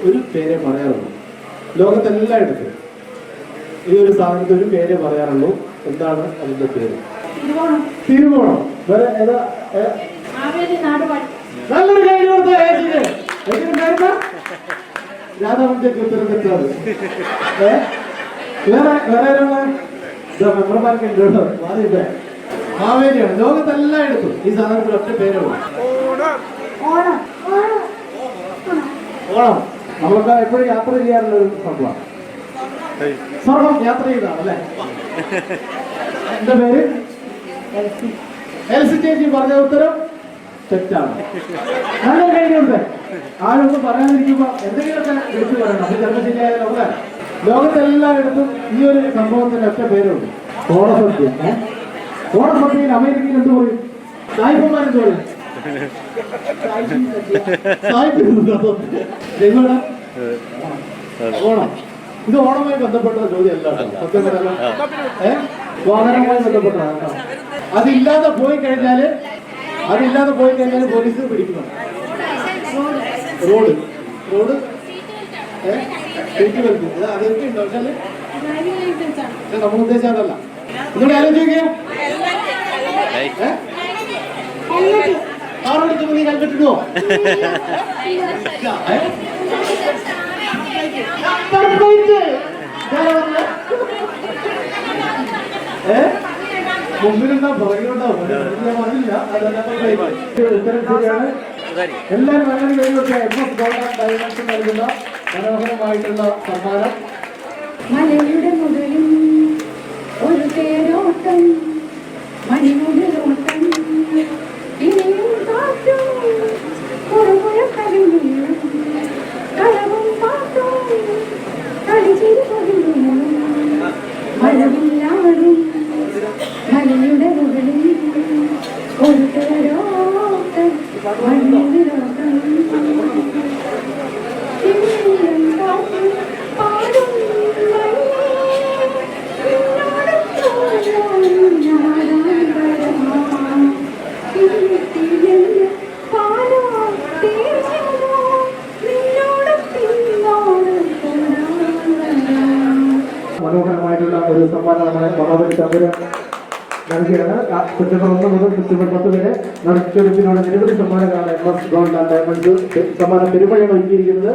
Speaker 1: ഒരു പേരെ പറയാറുള്ളൂ. ലോകത്തെല്ലായിടത്തും ഈ ഒരു സാധനത്തിന് ഒരു പേരെ പറയാറുള്ളൂ. എന്താണ് അതിന്റെ പേര്? തിരുവോണം. വേറെ ഏതാ? നല്ലൊരു കൈ കൊടുത്ത രാധാപഞ്ചക്ക് ഉത്തരം തെറ്റാണ്. വേറെ മെമ്പർമാർക്ക് ഉണ്ടോ? മാറിയില്ലേ? മാവേലിയാണ്. ലോകത്തെല്ലായിടത്തും ഈ സാധനത്തിന് ഒറ്റ പേരുള്ളൂ. ഓണം നമ്മളൊക്കെ എപ്പോഴും യാത്ര ചെയ്യാറുള്ള ഒരു സംഭവമാണ്. സ്വർണം യാത്ര ചെയ്താണ് അല്ലേ? എന്റെ പേര് എൽസി ചേച്ചി. പറഞ്ഞ ഉത്തരം തെറ്റാണ്. നല്ല കഴിഞ്ഞുണ്ട്. ആരൊന്നും പറയാതിരിക്കുമ്പോ എന്തെങ്കിലുമൊക്കെ വിളിച്ചു പറയണം. അപ്പൊ ചിലപ്പോൾ ശരിയായാലും അവിടെ ലോകത്തെല്ലായിടത്തും ഈ ഒരു സംഭവത്തിന് ഒറ്റ പേരുണ്ട്: ഓണസദ്യ. ഓണസദ്യയിൽ അമേരിക്കയിൽ എന്ത് പറയും? സായിപ്പന്മാരെന്ത് പറയും? ഓണം. ഇത് ഓണവുമായി ബന്ധപ്പെട്ട ചോദ്യമല്ല, സത്യം പറയാം. വാഹനവുമായി ബന്ധപ്പെട്ടതാണ്. അതില്ലാതെ പോയി കഴിഞ്ഞാല് പോലീസ് പിടിക്കണം. റോഡ് സീറ്റ് ബെൽറ്റ് അതൊക്കെ ഉണ്ടോ? പക്ഷേ നമ്മൾ ഉദ്ദേശിച്ചതല്ല. ഇതോടെ ആലോചിക്കുക. ആറോടിക്കുമ്പോ നീ കണ്ടിട്ടുണ്ടോ? മുമ്പിലുണ്ടോ പുറകിലുണ്ടോ പറഞ്ഞില്ല. ഉത്തരം ശരിയാണ്. എല്ലാവരും അങ്ങനെ കഴിവൊക്കെ MS ഗോൾഡ് ആൻഡ് ഡയമണ്ട്സ് നൽകുന്ന മനോഹരമായിട്ടുള്ള സമ്മാനം.
Speaker 3: മലയുടെ മുകളിൽ ഒരു തേരോട്ടം, മണിമുടിലോട്ടം, ഇനിയും കാറ്റും പുറമുഴക്കലിയും കളവും പാട്ടും കളിച്ചിരി പതിയും മഴവില്ലാടും മലയുടെ മുകളിൽ ഒരു തേരോട്ടം, മണിമുടിലോട്ടം, ഇനിയും കാറ്റും പാടും
Speaker 1: മനോഹരമായിട്ടുള്ള ഒരു സമ്മാനം നമ്മുടെ മഹാബലി തമ്പുരാൻ നൽകിയാണ്. സെപ്റ്റംബർ 1 മുതൽ സെപ്റ്റംബർ 10 വരെ നറുക്കെടുപ്പിലൂടെ നിരവധി സമ്മാനങ്ങളാണ് MS ഗോൾഡ് ആൻഡ് ഡയമണ്ട്സ് സമ്മാന പെരുമഴയാണ് ഒരുക്കിയിരിക്കുന്നത്.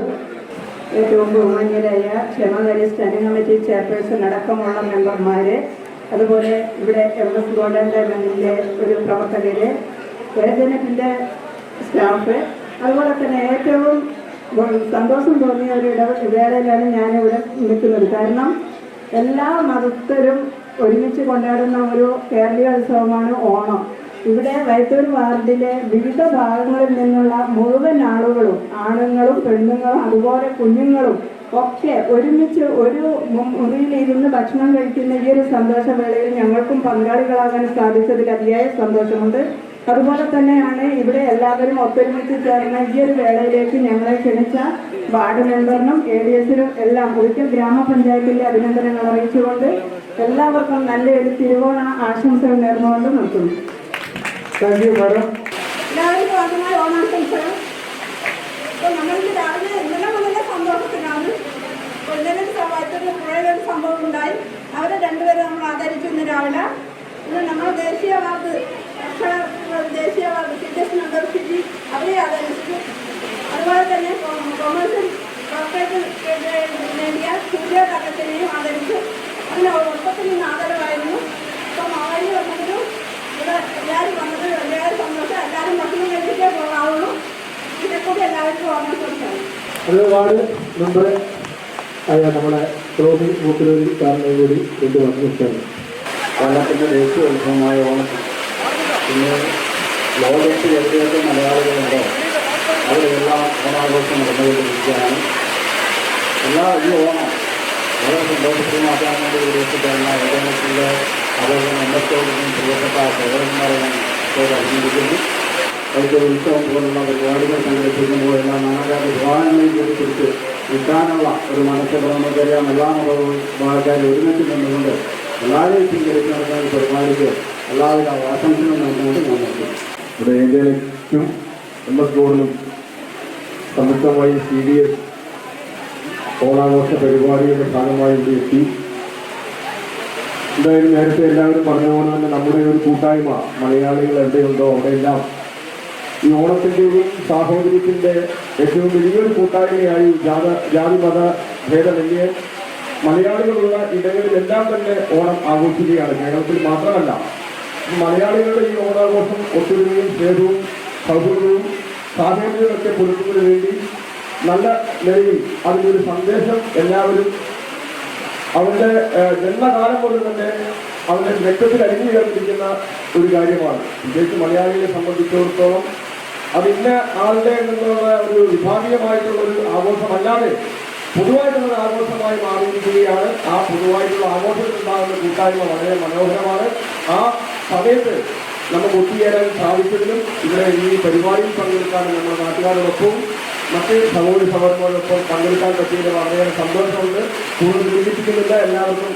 Speaker 9: ഏറ്റവും ബഹുമാന്യരായ ക്ഷേമകാര്യ സ്റ്റാൻഡിംഗ് കമ്മിറ്റി ചെയർപേഴ്സൺ അടക്കമുള്ള മെമ്പർമാര്, അതുപോലെ ഇവിടെ MS ഗോൾഡ് ആൻഡ് ഡയമണ്ടിന്റെ ഒരു പ്രവർത്തകര്, ഏജനറ്റിന്റെ സ്റ്റാഫ്, അതുപോലെ തന്നെ ഏറ്റവും സന്തോഷം തോന്നിയ ഒരു വേളയിലാണ് ഞാനിവിടെ നിൽക്കുന്നത്. കാരണം എല്ലാ മതസ്ഥരും ഒരുമിച്ച് കൊണ്ടാടുന്ന ഒരു കേരളീയ ഉത്സവമാണ് ഓണം. ഇവിടെ വൈത്തൂർ വാർഡിലെ വിവിധ ഭാഗങ്ങളിൽ നിന്നുള്ള മുഴുവൻ ആളുകളും, ആണുങ്ങളും പെണ്ണുങ്ങളും അതുപോലെ കുഞ്ഞുങ്ങളും ഒക്കെ ഒരുമിച്ച് ഒരു മുറിയിലിരുന്ന് ഭക്ഷണം കഴിക്കുന്ന ഈ ഒരു സന്തോഷവേളയിൽ ഞങ്ങൾക്കും പങ്കാളികളാകാൻ സാധിച്ചതിൽ അതിയായ സന്തോഷമുണ്ട്. അതുപോലെ തന്നെയാണ് ഇവിടെ എല്ലാവരും ഒത്തൊരുമിച്ച് ചേർന്ന ഈ ഒരു വേളയിലേക്ക് ഞങ്ങളെ ക്ഷണിച്ച വാർഡ് മെമ്പറിനും ADSനും എല്ലാം ഒരിക്കൽ ഗ്രാമപഞ്ചായത്തിലെ അഭിനന്ദനങ്ങൾ അറിയിച്ചുകൊണ്ട് എല്ലാവർക്കും നല്ലൊരു തിരുവോണ ആശംസകൾ നേർന്നുകൊണ്ട് നിർത്തുന്നു.
Speaker 1: Thank you madam.
Speaker 9: എല്ലാവർക്കും ആദ്യമായി ഓണാശംസകൾ. അപ്പോൾ നമ്മളിത് രാവിലെ ഇന്നലെ മുതലേ സന്തോഷത്തിലാണ്. ഇന്നലെ പുഴയിലൊരു സംഭവം ഉണ്ടായി. അവരെ രണ്ടുപേരും നമ്മൾ ആദരിച്ചു ഇന്ന് രാവിലെ. ഇന്ന് നമ്മൾ ദേശീയ അവാർഡ് സിറ്റിസൺ മെമ്പർഷിപ്പ് അവരെ ആദരിച്ചു. അതുപോലെ തന്നെ കൊമേഴ്സ്യൽ കോർപ്പറേറ്റ് നേടിയ സൂര്യ തകത്തിനെയും ആദരിച്ചു. അതിന് ഒപ്പത്തിൽ നിന്ന് ആദരവായിരുന്നു. ഇപ്പം മാവേലി വന്നതിനും ഇവിടെ എല്ലാവരും വന്നതിൽ എല്ലാവരും സന്തോഷം. എല്ലാവരും ഭക്ഷണം കഴിച്ചിട്ടേ പോകാവുള്ളൂ. ഇതേക്കൂടി എല്ലാവർക്കും ഓർമ്മ കൊടുക്കണം.
Speaker 2: ഒരുപാട് മെമ്പർ ആയ നമ്മുടെ റോബിൻ മൂക്കിലൂരി സാറിനെ കൂടി ഇത് വന്നിട്ടാണ്.
Speaker 7: കേരളത്തിൻ്റെ ദേശീയ ഉത്സവമായ ഓണത്തിൽ ഇന്ന് ലോകത്തിൽ എവിടെയൊക്കെ മലയാളികളുണ്ടോ അവിടെയെല്ലാം ഓണാഘോഷം നടന്നുകൊണ്ടിരിക്കുകയാണ്. ഈ ഓണം വളരെ സന്തോഷകരമാക്കാൻ വേണ്ടി ഉദ്ദേശിക്കുന്ന ഏകദേശത്തിൻ്റെ അവരുടെ മെമ്പർത്തോടും പ്രിയപ്പെട്ട സഹോദരന്മാരെ ഞാൻ ഇപ്പോൾ അഭിനന്ദിക്കുന്നു. അടുത്ത ഉത്സവം പോലുള്ള പരിപാടികൾ സംഘടിപ്പിക്കുമ്പോൾ എല്ലാം നാനാജാതി വിഭാഗങ്ങളെയും കൂടിപ്പിടിച്ച് നിൽക്കാനുള്ള ഒരു മനസ്സിൽ നമുക്കറിയാം. എല്ലാ മതവിഭാഗക്കാരും ഒരുമിച്ച് നിന്നുകൊണ്ട് എല്ലാവരെയും സ്വീകരിച്ച് നടക്കുന്ന പരിപാടിക്ക് എല്ലാവിധ ആശംസകളും നൽകുന്നത് ഞാൻ നൽകുന്നു. ഇവിടെ ഏജൻറ്റും MS ഗോൾഡിനും സംയുക്തമായി CDS ഓണാഘോഷ പരിപാടിയുടെ ഭാഗമായി ഇവിടെ എത്തി. എന്തായാലും നേരത്തെ എല്ലാവരും പറഞ്ഞതുപോലെ തന്നെ നമ്മുടെ ഒരു കൂട്ടായ്മ മലയാളികൾ എവിടെയുണ്ടോ അവിടെയെല്ലാം ഈ ഓണത്തിൻ്റെയും സാഹോദര്യത്തിൻ്റെ ഏറ്റവും വലിയൊരു കൂട്ടായ്മയായി ജാതി മത ഭേദമന്യേ മലയാളികളുള്ള ഇടങ്ങളിലെല്ലാം തന്നെ ഓണം ആഘോഷിക്കുകയാണ്. കേരളത്തിൽ മാത്രമല്ല, മലയാളികളുടെ ഈ ഓണാഘോഷം ഒത്തൊരുമയും സ്നേഹവും സൗഹൃദവും സാഹോദര്യങ്ങളൊക്കെ പുലർത്തുന്നതിന് വേണ്ടി നല്ല നിലയിൽ അതിനൊരു സന്ദേശം എല്ലാവരും അവരുടെ ജന്മകാലം കൊണ്ട് തന്നെ അവരുടെ രക്തത്തിൽ അലിഞ്ഞു ചേർന്നിരിക്കുന്ന ഒരു കാര്യമാണ്. പ്രത്യേകിച്ച് മലയാളികളെ സംബന്ധിച്ചിടത്തോളം അത് ഇന്ന ആളുടെ നിന്നുള്ള ഒരു വിഭാഗീയമായിട്ടുള്ള ഒരു ആഘോഷമല്ലാതെ പൊതുവായിട്ടുള്ള ആഘോഷമായി മാറിയിരിക്കുകയാണ്. ആ പൊതുവായിട്ടുള്ള ആഘോഷത്തിലുണ്ടാകുന്ന കൂട്ടായ്മ വളരെ മനോഹരമാണ്. ആ സമയത്ത് നമുക്ക് ഒത്തുചേരാൻ സാധിച്ചതിലും ഇവിടെ ഈ പരിപാടിയിൽ പങ്കെടുക്കാനും നമ്മുടെ നാട്ടുകാരോടൊപ്പവും മറ്റ് സഹോദരി സഹോദരങ്ങളോടൊപ്പം പങ്കെടുക്കാൻ പറ്റിയതിൽ വളരെയേറെ സന്തോഷമുണ്ട്. കൂടുതൽ സൂചിപ്പിക്കുന്നില്ല. എല്ലാവർക്കും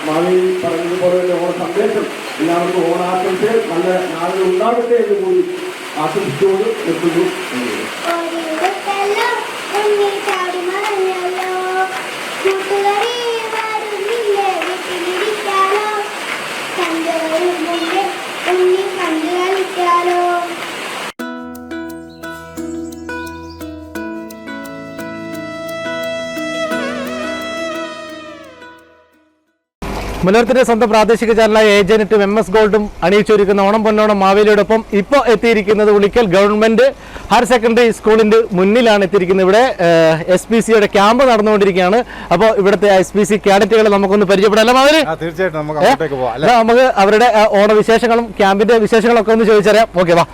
Speaker 7: മാവി പറഞ്ഞതുപോലെ തന്നെ ഓണ സന്ദേശം എല്ലാവർക്കും ഓണാശംസകൾ നല്ല നാളുകൾ ഉണ്ടാകട്ടെ എന്ന് കൂടി ആശംസിച്ചുകൊണ്ട് നിർത്തുന്നു.
Speaker 5: മലയാളത്തിന്റെ സ്വന്തം പ്രാദേശിക ചാനലായ ഏജന്റും MS ഗോൾഡും അണിയിച്ചൊരുക്കുന്ന ഓണം പൊന്നോണം മാവേലിയോടൊപ്പം ഇപ്പോൾ എത്തിയിരിക്കുന്നത് ഉളിക്കൽ ഗവൺമെന്റ് ഹയർ സെക്കൻഡറി സ്കൂളിന്റെ മുന്നിലാണ് എത്തിയിരിക്കുന്നത്. ഇവിടെ SPCയുടെ ക്യാമ്പ് നടന്നുകൊണ്ടിരിക്കുകയാണ്. അപ്പോൾ ഇവിടുത്തെ SPC കാഡറ്റുകളെ നമുക്കൊന്ന് പരിചയപ്പെടാം. മാവേലി,
Speaker 2: തീർച്ചയായിട്ടും
Speaker 5: നമുക്ക് അവരുടെ ഓണവിശേഷങ്ങളും ക്യാമ്പിന്റെ വിശേഷങ്ങളൊക്കെ ഒന്ന് ചോദിച്ചറിയാം. ഓക്കെ, വാ.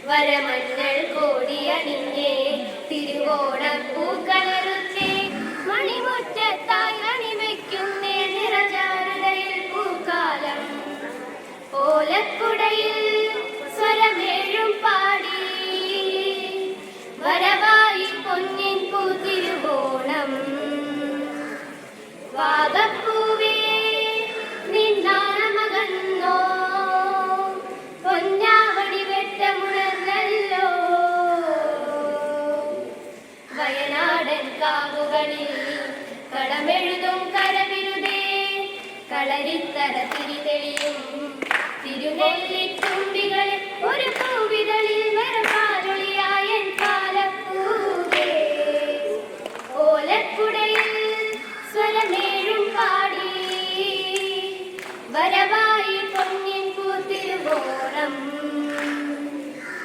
Speaker 3: വരമഞ്ഞൾ കോടിയണിഞ്ഞേ തിരുവോണപ്പൂക്കളറുത്തേ മണിമുറ്റത്തായി അണിവയ്ക്കുന്നേ നിറചാരുതയിൽ പൂക്കാലം ഓലക്കുടയിൽ സ്വരമേഴും പാടി വരവായി പൊന്നിൻ പൂതിരുവോണം വാഗപ്പൂവേ നിന്നാണമകന്നോ പൊന്നാവടി വെട്ടമുണർന്നല്ലോ വയനാടൻ കാവുകളിൽ കടമെഴുതും കരവിരുതേ കളരിത്തര തിരിതെളിയും തിരുനെല്ലിത്തുമ്പികളിൽ ഒരു പൂവിതളിൽ വരപാലൊളിയായ പാലപ്പൂവേ ഓലക്കുടയിൽ സ്വരമേഴും പാടി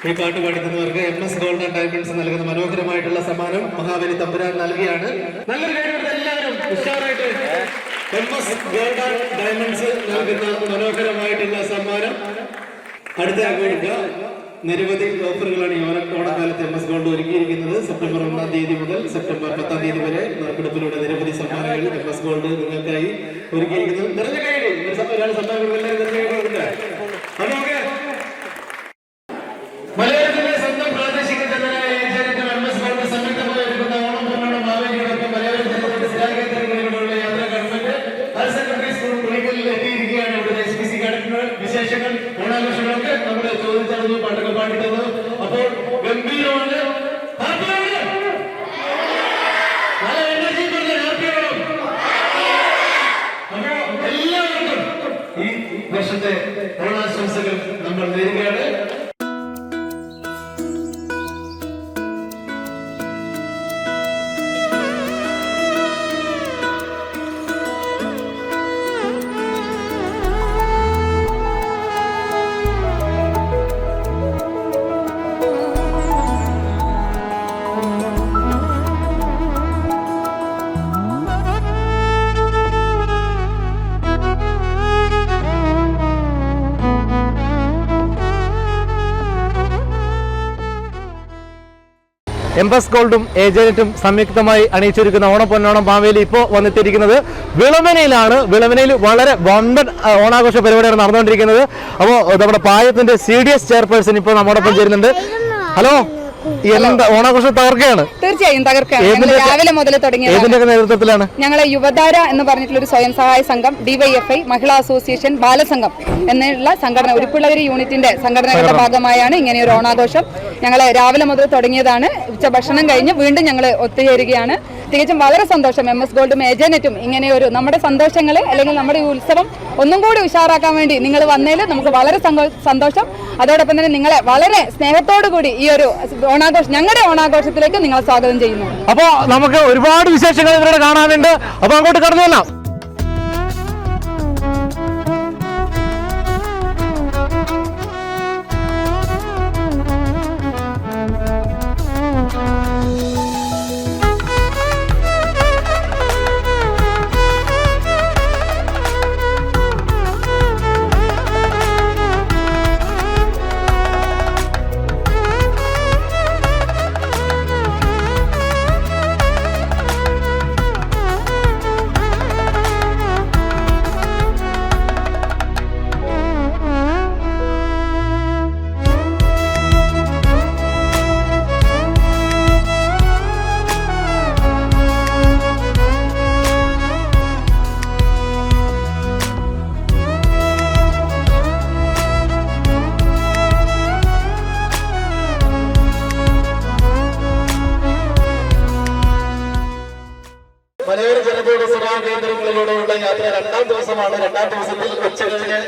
Speaker 1: ഈ പാട്ട് പാടുന്നവർക്ക് MS ഗോൾഡൻ ഡയമണ്ട്സ് നൽകുന്ന മനോഹരമായിട്ടുള്ള സമ്മാനം മഹാബലി തമ്പുരാൻ നൽകിയാണ്. നല്ലൊരു കാര്യം എല്ലാവരും ഉഷാറായിട്ട് MS ഗോൾഡൻ ഡയമണ്ട്സ് നൽകുന്ന മനോഹരമായിട്ടുള്ള സമ്മാനം അടുത്ത കൊടുക്കുക. നിരവധി ഓഫറുകളാണ് ഈ ഓണക്കാലത്ത് MS ഗോൾഡ് ഒരുക്കിയിരിക്കുന്നത്. സെപ്റ്റംബർ 1-ാം തീയതി മുതൽ സെപ്റ്റംബർ 10-ാം തീയതി വരെ നറുക്കെടുപ്പിലൂടെ നിരവധി സമ്മാനങ്ങൾ MS ഗോൾഡ് നിങ്ങൾക്കായി ഒരുക്കിയിരിക്കുന്നത്. നിറഞ്ഞ കൈയ്യടി ഒരാൾ സമ്മാനം മലയാളത്തിലെ സ്വന്തം പ്രാദേശിക ജനനായ ഏജന്റ് MS ഗോൾഡ് സംയുക്തമായി ഒരുക്കുന്ന ഓണം പൊന്നോണം മാവേലിയോടൊപ്പം മലയാള ജനതയുടെ സ്ഥിരാകേന്ദ്രങ്ങളിലൂടെയുള്ള യാത്ര ഗവൺമെന്റ് ഹയർ സെക്കൻഡറി സ്കൂൾ കുളികളിൽ എത്തിയിരിക്കുകയാണ്. ഇവിടെ HPC കാര്യങ്ങൾ വിശേഷങ്ങൾ ഓണാഘോഷങ്ങളൊക്കെ നമ്മുടെ ചോദിച്ചറിഞ്ഞു പാട്ടൊക്കെ പാടിത്തന്നു. അപ്പോൾ ഗംഭീരമാണ്. നല്ല എനർജി പറഞ്ഞ ഹാപ്പിയാണോ? അപ്പോ എല്ലാവർക്കും ഈ വർഷത്തെ ഓണാശംസകൾ നമ്മൾ നേരുകയാണ്.
Speaker 5: MS ഗോൾഡും ഏജന്റും സംയുക്തമായി അണിയിച്ചൊരുക്കുന്ന ഓണം പൊന്നോണം മാവേലി ഇപ്പോൾ വന്നെത്തിയിരിക്കുന്നത് വിളമനയിലാണ്. വിളമനയിൽ വളരെ വമ്പൻ ഓണാഘോഷ പരിപാടിയാണ് നടന്നുകൊണ്ടിരിക്കുന്നത്. അപ്പോൾ നമ്മുടെ പായത്തിന്റെ CDS ചെയർപേഴ്സൺ ഇപ്പോൾ നമ്മോടൊപ്പം ചേരുന്നുണ്ട്. ഹലോ, എന്താ ഓണാഘോഷം തകർക്കുകയാണ്?
Speaker 10: തീർച്ചയായും തകർക്കുകയാണ്. രാവിലെ മുതൽ തുടങ്ങിയ
Speaker 5: ഏതിന്റെ നേതൃത്വത്തിലാണ്? ഞങ്ങളെ
Speaker 10: യുവധാര എന്ന് പറഞ്ഞിട്ടുള്ള ഒരു സ്വയം സഹായ സംഘം, DYFI, മഹിളാ അസോസിയേഷൻ, ബാലസംഘം എന്നുള്ള സംഘടന, ഉരുപ്പിളവരി യൂണിറ്റിന്റെ സംഘടനകളുടെ ഭാഗമായാണ് ഇങ്ങനെ ഒരു ഓണാഘോഷം. ഞങ്ങൾ രാവിലെ മുതൽ തുടങ്ങിയതാണ്. ഉച്ചഭക്ഷണം കഴിഞ്ഞ് വീണ്ടും ഞങ്ങൾ ഒത്തുചേരുകയാണ്. തികച്ചും വളരെ സന്തോഷം. MS ഗോൾഡും ഏജന്റും ഇങ്ങനെ ഒരു നമ്മുടെ സന്തോഷങ്ങൾ അല്ലെങ്കിൽ നമ്മുടെ ഈ ഉത്സവം ഒന്നും കൂടി ഉഷാറാക്കാൻ വേണ്ടി നിങ്ങൾ വന്നതിൽ നമുക്ക് വളരെ സന്തോഷം. അതോടൊപ്പം തന്നെ നിങ്ങളെ വളരെ സ്നേഹത്തോടു കൂടി ഈ ഒരു ഓണാഘോഷം, ഞങ്ങളുടെ ഓണാഘോഷത്തിലേക്ക് നിങ്ങളെ സ്വാഗതം ചെയ്യുന്നു.
Speaker 5: അപ്പോൾ നമുക്ക് ഒരുപാട് വിശേഷങ്ങൾ ഇവരുടെ കാണാനുണ്ട്. അപ്പോൾ അങ്ങോട്ട് കടന്നു വന്നാം. മലയോര ജനതയുടെ സ്ഥിരാകേന്ദ്രങ്ങളിലൂടെയുള്ള യാത്ര 2-ാം ദിവസമാണ്. 2-ാം ദിവസത്തിൽ ഉച്ച കഴിഞ്ഞ്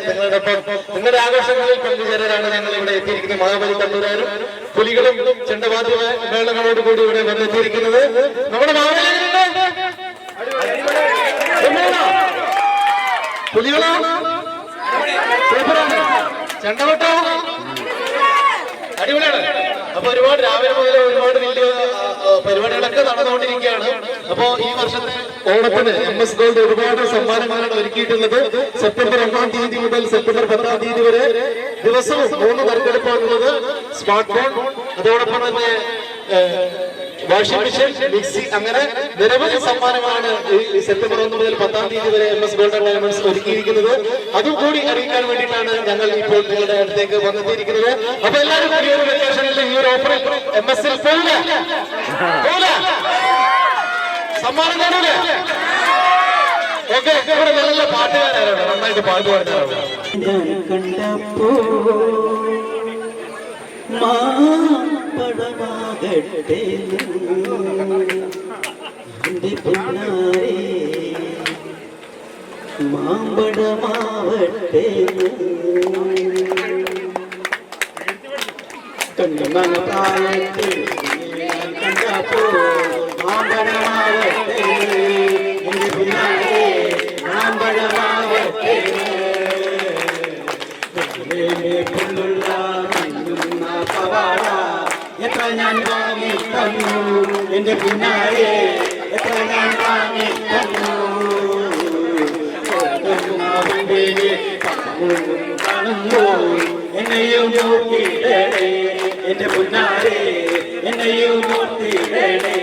Speaker 5: നിങ്ങളുടെ ആഘോഷങ്ങളിൽ പങ്കുചേരാനാണ് ഞങ്ങൾ ഇവിടെ എത്തിയിരിക്കുന്നത്. മഹാബലി തമ്പുരാനും പുലികളും ചെണ്ടവാദ്യ മേളങ്ങളോടുകൂടി ഇവിടെ വന്നെത്തിയിരിക്കുന്നത്. നമ്മുടെ പുലികളോ ചെണ്ടവട്ടോ അടിപൊളിയാണ്. അപ്പൊ ഒരുപാട് രാവിലെ മുതൽ ഒരുപാട് വലിയ പരിപാടികളൊക്കെ നടന്നുകൊണ്ടിരിക്കുകയാണ്. അപ്പോ ഈ വർഷത്തെ ഓണത്തിന് MS ഗോൾഡ് ഒരുപാട് സമ്മാനങ്ങളാണ് ഒരുക്കിയിട്ടുള്ളത്. സെപ്റ്റംബർ 1-ാം തീയതി മുതൽ സെപ്റ്റംബർ 10-ാം തീയതി വരെ ദിവസവും 3 നറുക്കെടുപ്പാണുള്ളത്. സ്മാർട്ട് ഫോൺ, അതോടൊപ്പം തന്നെ വാഷിംഗ് മെഷീൻ, മിക്സി, അങ്ങനെ നിരവധി സമ്മാനമാണ് ഈ സെപ്റ്റംബർ 1 മുതൽ 10-ാം തീയതി വരെ MS ഗോൾഡൻ ഡയമണ്ട്സ് ഒരുക്കിയിരിക്കുന്നത്. അതും കൂടി അറിയിക്കാൻ വേണ്ടിയിട്ടാണ് ഞങ്ങൾ ഇപ്പോൾ നിങ്ങളുടെ അടുത്തേക്ക് വന്നെത്തിയിരിക്കുന്നത്. അപ്പൊ എല്ലാവരും ഈ ഒരു വെക്കേഷനിൽ ഈ ഒരു ഓഫറിൽ MS-ൽ പോകില്ല, സമ്മാനം കാണൂല. ഓക്കെ, ഇവിടെ നല്ല പാട്ടുകാരാണ്, നന്നായിട്ട് പാട്ടുപാടുന്നവരാണ്.
Speaker 4: മാമ്പഴമാകട്ടെ മാമ്പഴമാവട്ടെ കണ്ടമാകട്ടെ കണ്ടപ്പോ മാമ്പഴമാവട്ടെ മാമ്പഴമാവട്ടെ പുള്ളുള്ള പവാ ഞാൻ വാങ്ങി തന്നു എന്റെ പിന്നാലെ എത്ര ഞാൻ വാങ്ങി തന്നു കാണുന്നു എന്നെയും നോക്കിയിടണേ എന്റെ പിന്നാലെ എന്നെയും നോക്കിയിടണേ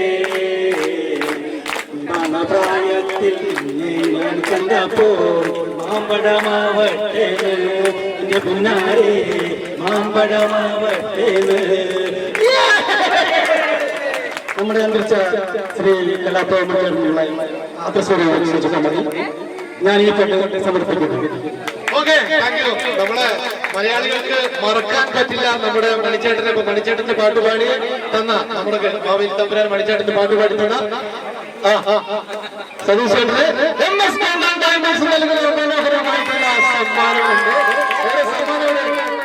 Speaker 4: പ്രായത്തിൽ ഞാൻ കണ്ടപ്പോൾ മാമ്പഴമാവട്ടെ എന്റെ പിന്നാലെ മാമ്പഴമാവട്ടെ. നമ്മുടെ അന്തരിച്ച ശ്രീ കലാപ്രേമികളുള്ള ആദർശോടെ മതി ഞാൻ ഈ പാട്ട് സമർപ്പിക്കുന്നു.
Speaker 5: ഓക്കെ, നമ്മളെ മലയാളികൾക്ക് മറക്കാൻ പറ്റില്ല നമ്മുടെ മണിച്ചേട്ടന്റെ പാട്ട് പാടി തന്ന നമ്മുടെ ഭാവിയിൽ തമ്പുരാൻ മണിച്ചേട്ടന്റെ പാട്ട് പാടി തന്ന സതീഷ് ചേട്ടന് MS ഗോൾഡൻ ഡയമണ്ട്സ് നൽകുന്ന മനോഹരമായിട്ടുള്ള സമ്മാനമുണ്ട്.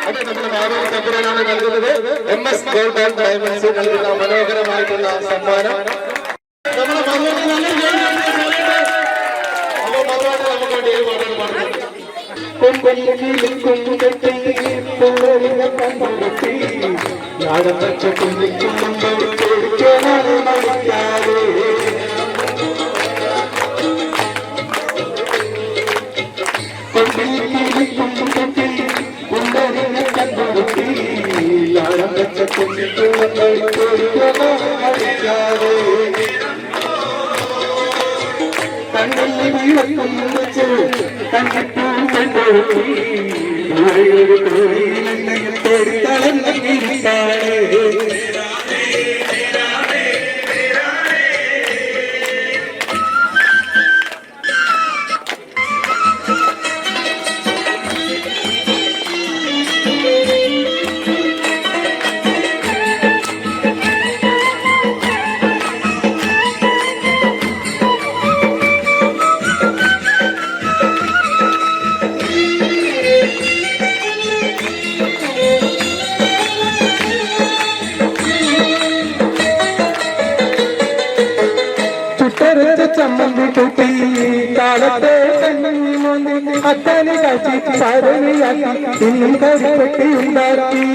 Speaker 5: അത് നമ്മുടെ ഭാവിയിൽ തമ്പുരാനാണ് നൽകുന്നത്. MS ഗോൾഡൻ ഡയമണ്ട്സ് നൽകുന്ന മനോഹരമായിട്ടുള്ള സമ്മാനം നമ്മുടെ ഭാവിയിൽ ചമ്മന്തി കുട്ടി കാലത്തെ അത്തനെ കാച്ചി സാരണിയാക്കി ഇന്നും കരിപ്പെട്ടി ഉണ്ടാക്കി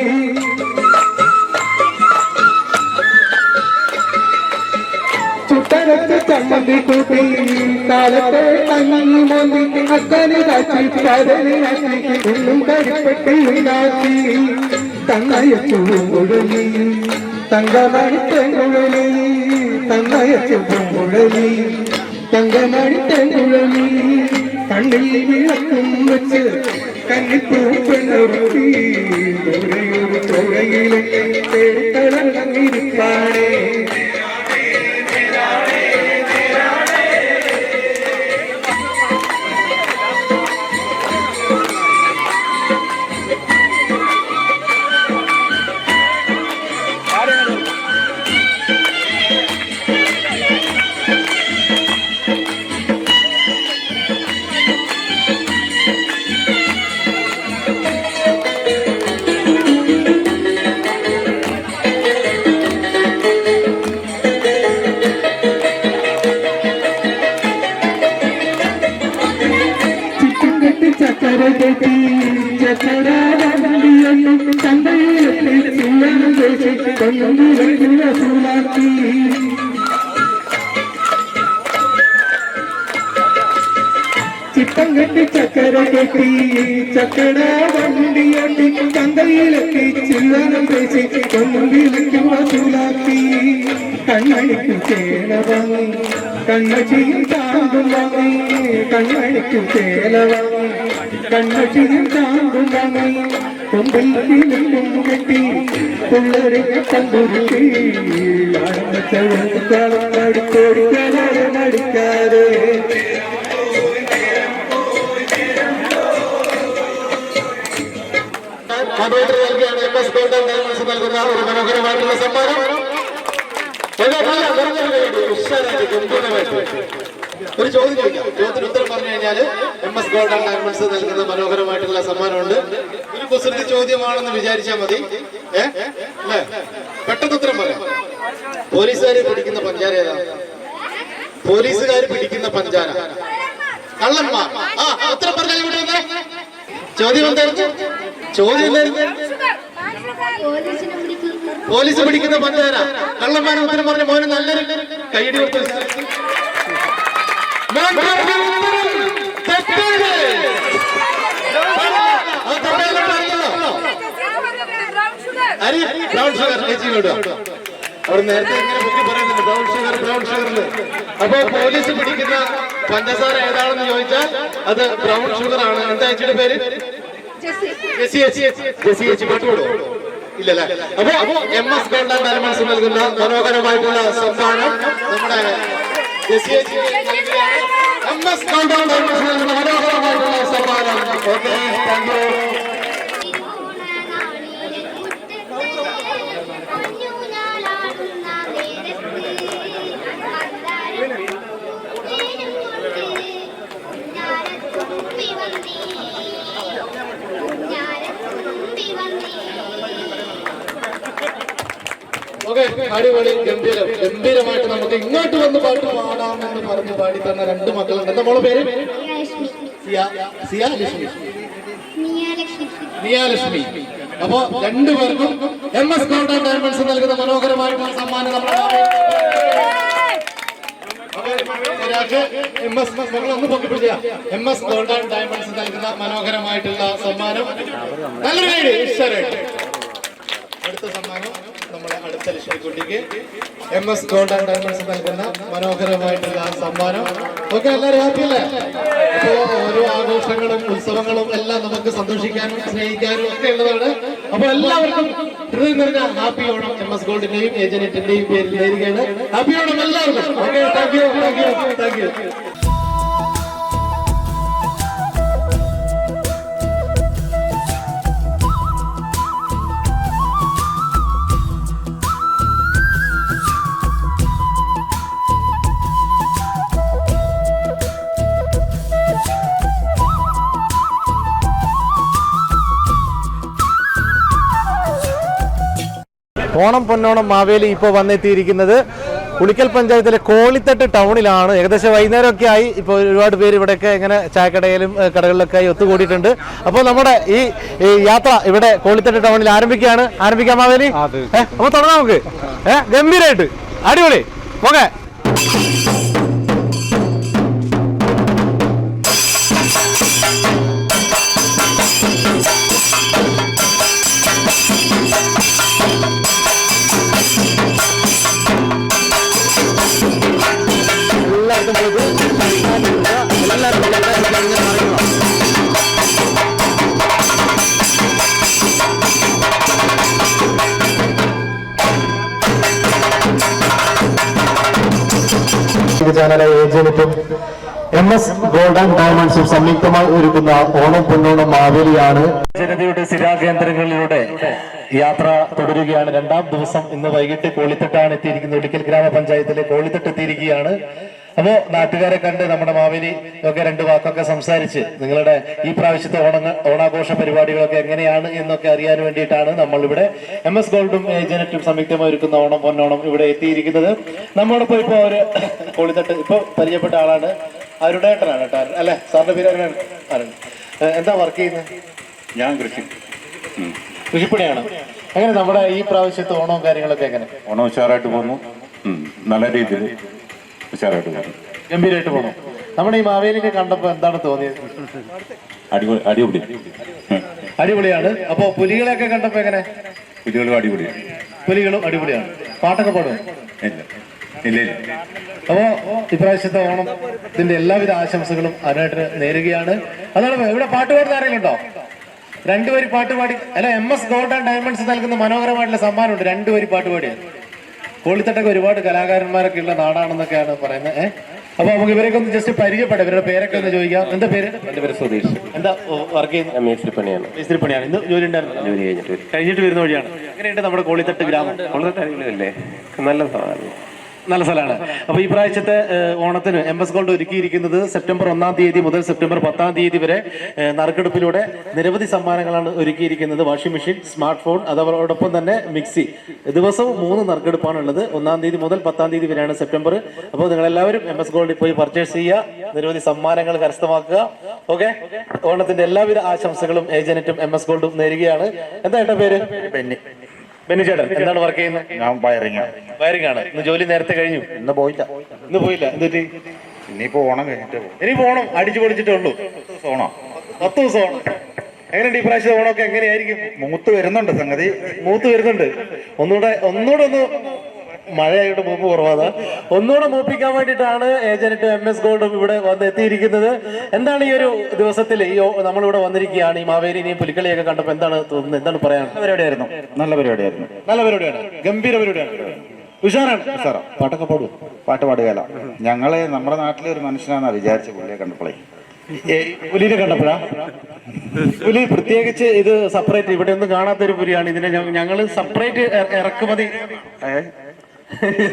Speaker 5: ചുട്ടരത്ത് ചമ്മന്തി കുട്ടി കാലത്തെ കണ്ണി മോന്തി അത്തനെ കാച്ചി സാരണിയാക്കി ഇന്നും കരിപ്പെട്ടി ഉണ്ടാക്കി തന്നയച്ചുഴലി തങ്കമണിത്തങ്കുഴലി തന്നയച്ചുഴലി തങ്കമണിത്തങ്കുഴലി കണ്ണിൽ വിളക്കും വെച്ച് കന്നിപ്പൂപ്പെണ്ണൊരുക്കി തുഴയൊരു തുഴയിലെ തേടിക്കളങ്ങിരിക്കാണേ ചിത്തം കെട്ടി ചക്കര കെട്ടി ചക്കര വണ്ടിയാട്ടി ചന്തയിലെത്തി ചില്ലനം പേശി കൊന്നുവിളിക്കും വസൂലാക്കി കണ്ണടിക്കും ചേല വാങ്ങി കണ്ണച്ചിയും ചാമ്പും വാങ്ങി കണ്ണടിക്കും ചേല വാങ്ങി കണ്ണച്ചിയും ചാമ്പും വാങ്ങി കൊമ്പിൽ കിളിക്കും കെട്ടി പിള്ളേരെ കണ്ടുരുത്തി അടുത്തോടിക്കാതെ മടിക്കാതെ MS ഗോൾഡൻ ഡയമണ്ട്സ് നൽകുന്ന ഒരു മനോഹരമായിട്ടുള്ള സമ്മാനം. ഒരു ചോദ്യം ചോദിക്കാം, ചോദ്യത്തിന് ഉത്തരം പറഞ്ഞു കഴിഞ്ഞാൽ MS ഗോൾഡൻ ഡയമണ്ട്സ് നൽകുന്ന മനോഹരമായിട്ടുള്ള സമ്മാനമുണ്ട്. ഒരു കുസൃതി ചോദ്യമാണെന്ന് വിചാരിച്ചാൽ മതി. അല്ലേ? പെട്ടെന്ന് ഉത്തരം പറയാം. പോലീസുകാർ പിടിക്കുന്ന പഞ്ചാര ഏതാ? പോലീസുകാർ പിടിക്കുന്ന പഞ്ചാര കള്ളന്മാർ. ഉത്തരം പറഞ്ഞാൽ ചോദ്യം എന്തായിരുന്നു? ചോദ്യം എന്തായിരുന്നു?
Speaker 1: പോലീസ് പിടിക്കുന്ന പഞ്ചാര കള്ളന്മാരെ ഉത്തരം പറഞ്ഞ മോനെ നല്ലൊരു കൈയടി കൊടുത്തു. ബ്രൗൺ ഷുഗർ അവിടെ നേരത്തെ ഇങ്ങനെ പൊക്കി പറയുന്നുണ്ട് ബ്രൗൺ ഷുഗറിൽ. അപ്പൊ പോലീസ് പിടിക്കുന്ന പഞ്ചസാര ഏതാണെന്ന് ചോദിച്ചാൽ അത് ബ്രൗൺ ഷുഗർ ആണ്. എന്താ ചേച്ചിയുടെ പേര്? ജെസി പാട്ടുകൂടോ? ഇല്ലല്ലേ? അപ്പൊ MS ഗോൾഡ് ആൻഡ് ഡയമണ്ട്സ് നൽകുന്ന മനോഹരമായിട്ടുള്ള സമ്മാനം നമ്മുടെ JC MS gold and diamonds നൽകുന്ന മനോഹരമായിട്ടുള്ള സമ്മാനം. Okay, thank U. ഓക്കെ, അടിപൊളി, ഗംഭീരമായിട്ട് നമുക്ക് ഇങ്ങോട്ട് വന്ന് പാട്ട് പാടാമെന്ന് പറഞ്ഞ് പാടി തന്ന രണ്ട് മക്കളുണ്ട്. എന്താ മോളെ പേര്? നിയാലക്ഷ്മി. അപ്പോ രണ്ടുപേർക്കും MS ഗോൾഡ് ആൻഡ് ഡയമണ്ട്സ് നൽകുന്ന മനോഹരമായിട്ടുള്ള സമ്മാനം നമ്മുടെ MS ഗോൾഡ് ആൻഡ് ഡയമണ്ട്സ് നൽകുന്ന മനോഹരമായിട്ടുള്ള സമ്മാനം. നല്ലൊരു കൈ. അടുത്ത സമ്മാനം നമ്മുടെ അടുത്ത ലക്ഷ്യക്കുട്ടിക്ക് MS ഗോൾഡ് ആൻഡ് ഡയമണ്ട്സ് നൽകുന്ന മനോഹരമായിട്ടുള്ള സമ്മാനം. ഓക്കെ, എല്ലാവരും ഹാപ്പി അല്ലേ? അപ്പോ ഓരോ ആഘോഷങ്ങളും ഉത്സവങ്ങളും എല്ലാം നമുക്ക് സന്തോഷിക്കാനും സ്നേഹിക്കാനും ഒക്കെ ഉള്ളതാണ്. അപ്പൊ എല്ലാവർക്കും ഹൃദയം നിറഞ്ഞ ഹാപ്പി ഓണം MS ഗോൾഡിന്റെയും ഏജന്റിന്റെയും പേരിൽ നേരുകയാണ്. ഹാപ്പി ഓണം എല്ലാവർക്കും. Okay, thank you, thank you, thank you.
Speaker 5: Onam Ponnonam Maveli ഇപ്പോൾ വന്നെത്തിയിരിക്കുന്നത് ഉളിക്കൽ പഞ്ചായത്തിലെ കോളിത്തട്ട് ടൗണിലാണ്. ഏകദേശം വൈകുന്നേരമൊക്കെ ആയി. ഇപ്പോൾ ഒരുപാട് പേര് ഇവിടെയൊക്കെ ഇങ്ങനെ ചായക്കടയിലും കടകളിലൊക്കെ ആയി ഒത്തുകൂടിയിട്ടുണ്ട്. അപ്പോൾ നമ്മുടെ ഈ യാത്ര ഇവിടെ കോളിത്തട്ട് ടൗണിൽ ആരംഭിക്കാം മാവേലി. അപ്പോൾ തുടങ്ങാം നമുക്ക്. ഗംഭീരമായിട്ട് അടിപൊളി. ഓക്കെ,
Speaker 2: ചാനൽ ഏജന്റും MS ഗോൾഡ് ആൻഡ് ഡയമണ്ട്സും സംയുക്തമായി ഒരുക്കുന്ന ഓണം പൊന്നോണം മാവേലിയാണ്.
Speaker 5: ജനതയുടെ സ്ഥിരാകേന്ദ്രങ്ങളിലൂടെ യാത്ര തുടരുകയാണ്. രണ്ടാം ദിവസം ഇന്ന് വൈകിട്ട് കോളിത്തട്ടാണ് എത്തിയിരിക്കുന്നത്. ഉളിക്കൽ ഗ്രാമപഞ്ചായത്തിലെ കോളിത്തട്ട് എത്തിയിരിക്കുകയാണ്. അപ്പോ നാട്ടുകാരെ കണ്ട് നമ്മുടെ മാവേലി ഒക്കെ രണ്ട് വാക്കൊക്കെ സംസാരിച്ച് നിങ്ങളുടെ ഈ പ്രാവശ്യത്തെ ഓണാഘോഷ പരിപാടികളൊക്കെ എങ്ങനെയാണ് എന്നൊക്കെ അറിയാൻ വേണ്ടിയിട്ടാണ് നമ്മൾ ഇവിടെ MS ഗോൾഡും ഏജന്റും സംയുക്തമായി ഒരുക്കുന്ന ഓണം പൊന്നോണം ഇവിടെ എത്തിയിരിക്കുന്നത്. നമ്മോടൊപ്പം ഇപ്പൊ ഒരു കോളിത്തട്ട് ഇപ്പൊ പരിചയപ്പെട്ട ആളാണ്, അരുണേട്ടനാണ് കേട്ടോ. അല്ലെ, സാറിന്റെ പേര് അരുൺ. എന്താ വർക്ക് ചെയ്യുന്നത്?
Speaker 6: ഞാൻ
Speaker 5: കൃഷിപ്പണിയാണ്. എങ്ങനെ നമ്മുടെ ഈ പ്രാവശ്യത്തെ ഓണവും കാര്യങ്ങളൊക്കെ എങ്ങനെ?
Speaker 6: ഓണം ഉഷാറായിട്ട് പോകുന്നു. നല്ല രീതിയിൽ ഉഷാറായിട്ട് പോകുന്നു.
Speaker 5: ഗംഭീരമായിട്ട് പോകണം. നമ്മുടെ ഈ മാവേലിനെ കണ്ടപ്പോ എന്താണ് തോന്നിയത്? അടിപൊളിയാണ്. അപ്പൊ പുലികളെയൊക്കെ കണ്ടപ്പോ എങ്ങനെ?
Speaker 6: പുലികളും അടിപൊളിയാണ്.
Speaker 5: പുലികളും അടിപൊളിയാണ്. പാട്ടൊക്കെ പാടുമോ?
Speaker 6: ഇല്ല.
Speaker 5: അപ്പോ ഇപ്രാവശ്യത്തെ ഓണത്തിന്റെ എല്ലാവിധ ആശംസകളും അതിനായിട്ട് നേരുകയാണ്. അതാണ് ഇവിടെ പാട്ട് പാടുന്ന ആരെങ്കിലും ഉണ്ടോ? രണ്ടുപേര് പാട്ട് പാടി. അല്ല, MS ഗോൾഡ് ആൻഡ് ഡയമണ്ട്സ് നൽകുന്ന മനോഹരമായിട്ടുള്ള സമ്മാനമുണ്ട്. രണ്ടുപേര് പാട്ട് പാടിയാണ്. കോളിത്തട്ടൊക്കെ ഒരുപാട് കലാകാരന്മാരൊക്കെ ഉള്ള നാടാണെന്നൊക്കെയാണ് പറയുന്നത്. അപ്പൊ നമുക്ക് ഇവരൊക്കെ ഒന്ന് ജസ്റ്റ് പരിചയപ്പെടാം. ഇവരുടെ പേരൊക്കെ ഒന്ന് ചോദിക്കാം. എന്താ പേര്?
Speaker 6: എന്റെ പേര് സുധീഷ്.
Speaker 5: എന്താ വർക്ക് ചെയ്യുന്നത്? മേസ്ത്രിപ്പണിയാണ്. ഇന്ന് ജോലി ഉണ്ടായിരുന്നു? കഴിഞ്ഞിട്ട് വരുന്ന വഴിയാണ്. എങ്ങനെയുണ്ട് നമ്മുടെ കോളിത്തട്ട് ഗ്രാമം? നല്ല സ്ഥലമാണ്. അപ്പൊ ഈ പ്രാവശ്യത്തെ ഓണത്തിന് MS ഗോൾഡ് ഒരുക്കിയിരിക്കുന്നത് സെപ്റ്റംബർ 1-ാം തീയതി മുതൽ സെപ്റ്റംബർ 10-ാം തീയതി വരെ നറുക്കെടുപ്പിലൂടെ നിരവധി സമ്മാനങ്ങളാണ് ഒരുക്കിയിരിക്കുന്നത്. വാഷിംഗ് മെഷീൻ, സ്മാർട്ട് ഫോൺ, അതോടൊപ്പം തന്നെ മിക്സി. ദിവസവും 3 നറുക്കെടുപ്പാണ് ഉള്ളത്. 1-ാം തീയതി മുതൽ 10-ാം തീയതി വരെയാണ് സെപ്റ്റംബർ. അപ്പോൾ നിങ്ങൾ എല്ലാവരും MS ഗോൾഡിൽ പോയി പർച്ചേസ് ചെയ്യുക, നിരവധി സമ്മാനങ്ങൾ കരസ്ഥമാക്കുക. ഓക്കെ, ഓണത്തിന്റെ എല്ലാവിധ ആശംസകളും ഏജന്റും MS ഗോൾഡും നേരുകയാണ്. എന്താ ഏട്ടാ പേര്? ബെന്നിച്ചേട്ടൻ എന്താണ് വർക്ക് ചെയ്യുന്നത്?
Speaker 6: ഞാൻ വയറിങ്
Speaker 5: ആണ്. ഇന്ന് ജോലി നേരത്തെ കഴിഞ്ഞു?
Speaker 6: ഇന്ന് പോയില്ല.
Speaker 5: എന്തുപറ്റി?
Speaker 6: ഇനിയിപ്പോ ഓണം കഴിഞ്ഞിട്ട് പോകും.
Speaker 5: ഇനിയിപ്പോ ഓണം അടിച്ചു പൊളിച്ചിട്ടേ ഉള്ളൂ. 10 ദിവസം ഓണം. എങ്ങനെയുണ്ട് ഈ പ്രാവശ്യം ഓണമൊക്കെ? എങ്ങനെയായിരിക്കും?
Speaker 6: മൂത്ത് വരുന്നുണ്ട് സംഗതി.
Speaker 5: ഒന്നുകൂടെ ഒന്ന് മഴയായിട്ട് മൂപ്പ് കുറവാണ്. ഒന്നുകൂടെ മൂപ്പിക്കാൻ വേണ്ടിയിട്ടാണ് ഏജന്റ് MS ഗോൾഡും ഇവിടെ വന്ന് എത്തിയിരിക്കുന്നത്. എന്താണ് ഈ ഒരു ദിവസത്തിൽ നമ്മളിവിടെ വന്നിരിക്കുകയാണ്, ഈ മാവേലിനെയും പുലിക്കളിയൊക്കെ കണ്ടപ്പോൾ എന്താണ് തോന്നുന്നത്? എന്താണ് പറയാൻ?
Speaker 6: നല്ല പരിപാടിയായിരുന്നു.
Speaker 5: ഗംഭീര പരിപാടിയാണ്. ഉഷാറാണ്. പാട്ടൊക്കെ പാടും?
Speaker 6: പാട്ട് പാടുകയല്ല, ഞങ്ങള് നമ്മുടെ നാട്ടിലെ ഒരു മനുഷ്യനാണെന്നാ വിചാരിച്ച പുള്ളിയെ കണ്ടപ്പോഴേ.
Speaker 5: പുലിനെ കണ്ടപ്പോഴാ? പുലി പ്രത്യേകിച്ച് ഇത് സെപ്പറേറ്റ് ഇവിടെ ഒന്നും കാണാത്തൊരു പുലിയാണ്. ഇതിനെ ഞങ്ങള് സെപ്പറേറ്റ്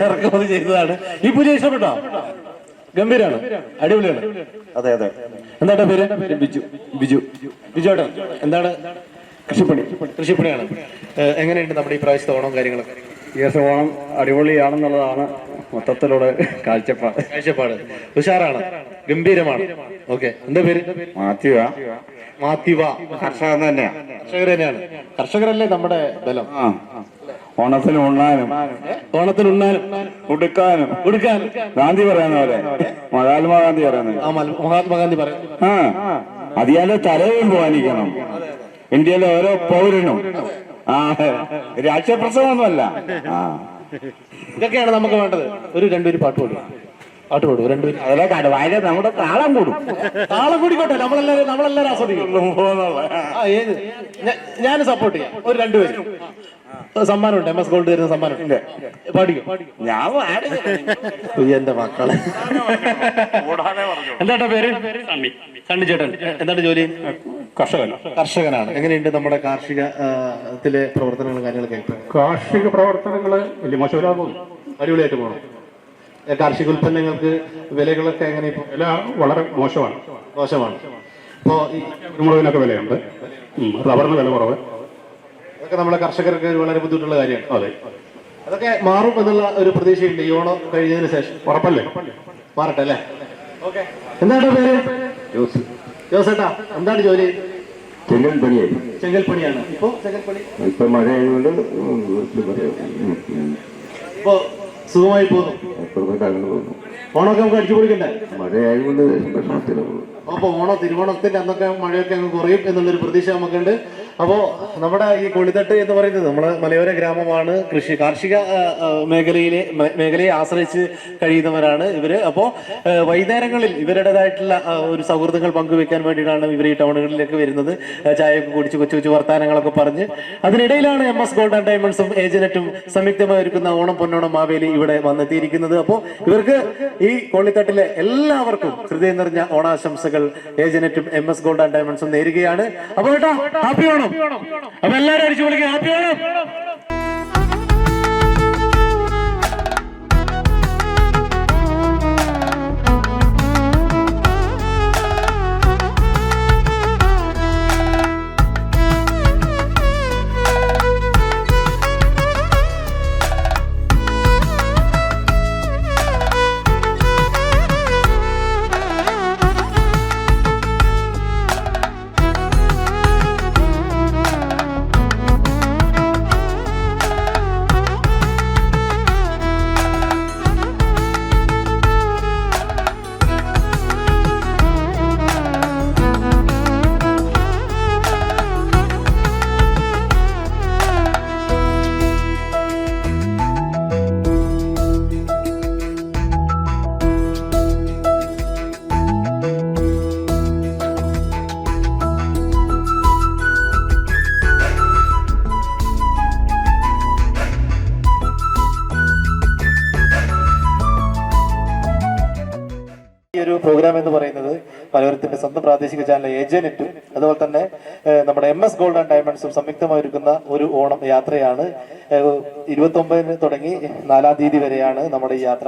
Speaker 5: ഇറക്കുമതി ചെയ്തതാണ്. ഈ പുലി ഇഷ്ടപ്പെട്ടോ? ഗംഭീരാണ്, അടിപൊളിയാണ്.
Speaker 6: അതെ അതെ.
Speaker 5: എന്താ പേര്? ബിജു. ബിജുവേട്ടൻ എന്താണ്? കൃഷിപ്പണിയാണ്. എങ്ങനെയുണ്ട് നമ്മുടെ ഈ പ്രാവശ്യത്തെ ഓണം കാര്യങ്ങളൊക്കെ?
Speaker 2: ഈ വർഷം ഓണം അടിപൊളിയാണെന്നുള്ളതാണ് മൊത്തത്തിലൂടെ കാഴ്ചപ്പാട്.
Speaker 5: ഉഷാറാണ്, ഗംഭീരമാണ്. ഓക്കെ, എന്താ പേര്? മാത്യുവ.
Speaker 6: കർഷകൻ തന്നെയാ.
Speaker 5: കർഷകർ തന്നെയാണ്. കർഷകരല്ലേ നമ്മുടെ ബലം.
Speaker 7: ഓണത്തിന് ഉണ്ണാനും ഉടുക്കാനും ഗാന്ധി പറയുന്ന പോലെ മഹാത്മാഗാന്ധി പറയുന്നത്.
Speaker 5: മഹാത്മാഗാന്ധി പറയും.
Speaker 7: അതിയാലെ തലയും പോകാനിരിക്കണം ഇന്ത്യയിലെ ഓരോ പൗരനും. രാഷ്ട്രീയ പ്രസവമൊന്നുമല്ല.
Speaker 5: ഇതൊക്കെയാണ് നമുക്ക് വേണ്ടത്. രണ്ടുപേരും പാട്ട് പാടും. രണ്ടുപേരും
Speaker 7: അതിലെ കടുവായ നമ്മുടെ താളം
Speaker 5: കൂടിക്കോട്ടെ. നമ്മളെല്ലാരും ആസ്വദിക്കും. ഞാൻ സപ്പോർട്ട് ചെയ്യാം. രണ്ടുപേരും സമ്മാനമുണ്ട്. MS ഗോൾഡ് തരുന്ന സമ്മാനം പാടിക്കും. എന്റെ മക്കളെ. എന്താ പേര്? സണ്ണി ചേട്ടൻ. എന്താണ് ജോലി? കർഷകനാണ്. എങ്ങനെയുണ്ട് നമ്മുടെ കാർഷികത്തിലെ പ്രവർത്തനങ്ങളും കാര്യങ്ങളൊക്കെ?
Speaker 2: കാർഷിക പ്രവർത്തനങ്ങള് വലിയ മോശമില്ലാതെ പോകുന്നു.
Speaker 5: അടിപൊളിയായിട്ട് പോകണം. കാർഷിക ഉൽപ്പന്നങ്ങൾക്ക് വിലകളൊക്കെ എങ്ങനെ? ഇപ്പൊ
Speaker 2: വില വളരെ മോശമാണ്.
Speaker 5: ഇപ്പോ ഈ
Speaker 2: കുരുമുളകിനൊക്കെ വിലയുണ്ട്, റബ്ബറിന് വില കുറവ്.
Speaker 5: അതൊക്കെ നമ്മുടെ കർഷകർക്ക് വളരെ ബുദ്ധിമുട്ടുള്ള കാര്യമാണ്. അതെ, അതൊക്കെ മാറും എന്നുള്ള ഒരു പ്രതീക്ഷയുണ്ട് ഈ ഓണം കഴിഞ്ഞതിന് ശേഷം.
Speaker 2: ഉറപ്പല്ലേ?
Speaker 5: മാറട്ടെ അല്ലേ? ഓക്കെ. എന്താണ് പേര്? ജോസേട്ടാ. എന്താണ് ജോലി? ചെങ്കൽപ്പണിയാണ്. ഇപ്പൊ
Speaker 7: മഴയായതുകൊണ്ട്
Speaker 5: ഇപ്പൊ സുഖമായി പോകുന്നു. ഓണമൊക്കെ നമുക്ക് അടിച്ചു പൊളിക്കണ്ടേ?
Speaker 7: മഴയായതുകൊണ്ട്
Speaker 5: അപ്പൊ തിരുവോണത്തിന്റെ അന്നൊക്കെ മഴയൊക്കെ അങ്ങ് കുറയും എന്നുള്ളൊരു പ്രതീക്ഷ നമുക്കുണ്ട്. അപ്പോൾ നമ്മുടെ ഈ കൊളിത്തട്ട് എന്ന് പറയുന്നത് നമ്മുടെ മലയോര ഗ്രാമമാണ്. കാർഷിക മേഖലയെ ആശ്രയിച്ച് കഴിയുന്നവരാണ് ഇവര്. അപ്പോൾ വൈകുന്നേരങ്ങളിൽ ഇവരുടേതായിട്ടുള്ള ഒരു സൗഹൃദങ്ങൾ പങ്കുവെക്കാൻ വേണ്ടിയിട്ടാണ് ഇവർ ഈ ടൗണുകളിലേക്ക് വരുന്നത്. ചായയൊക്കെ കുടിച്ച് കൊച്ചു വർത്താനങ്ങളൊക്കെ പറഞ്ഞ് അതിനിടയിലാണ് MS ഗോൾഡ് ആൻഡ് ഡയമണ്ട്സും ഏജന്റും സംയുക്തമായി ഒരുക്കുന്ന ഓണം പൊന്നോണം മാവേലി ഇവിടെ വന്നെത്തിയിരിക്കുന്നത്. അപ്പോൾ ഇവർക്ക് ഈ കൊള്ളിത്തട്ടിലെ എല്ലാവർക്കും ഹൃദയം നിറഞ്ഞ ഓണാശംസകൾ ഏജന്റും MS ഗോൾഡ് ആൻഡ് ഡയമണ്ട്സും നേരുകയാണ്. അപ്പോൾ കേട്ടോ, ഹാപ്പി ഓണം. അപ്പൊ എല്ലാവരും അടിച്ചു വിളിക്കുക. ഹാപ്പി ഓണം. ഈ ഒരു പ്രോഗ്രാം എന്ന് പറയുന്നത് മലയോരത്തിന്റെ സ്വന്തം പ്രാദേശിക ചാനൽ ഏജന്റും അതുപോലെ തന്നെ നമ്മുടെ MS ഗോൾഡ് ആൻഡ് ഡയമണ്ട്സും സംയുക്തമായി ഒരുക്കുന്ന ഒരു ഓണം യാത്രയാണ്. 29-ന് തുടങ്ങി 4-ാം തീയതി വരെയാണ് നമ്മുടെ ഈ യാത്ര.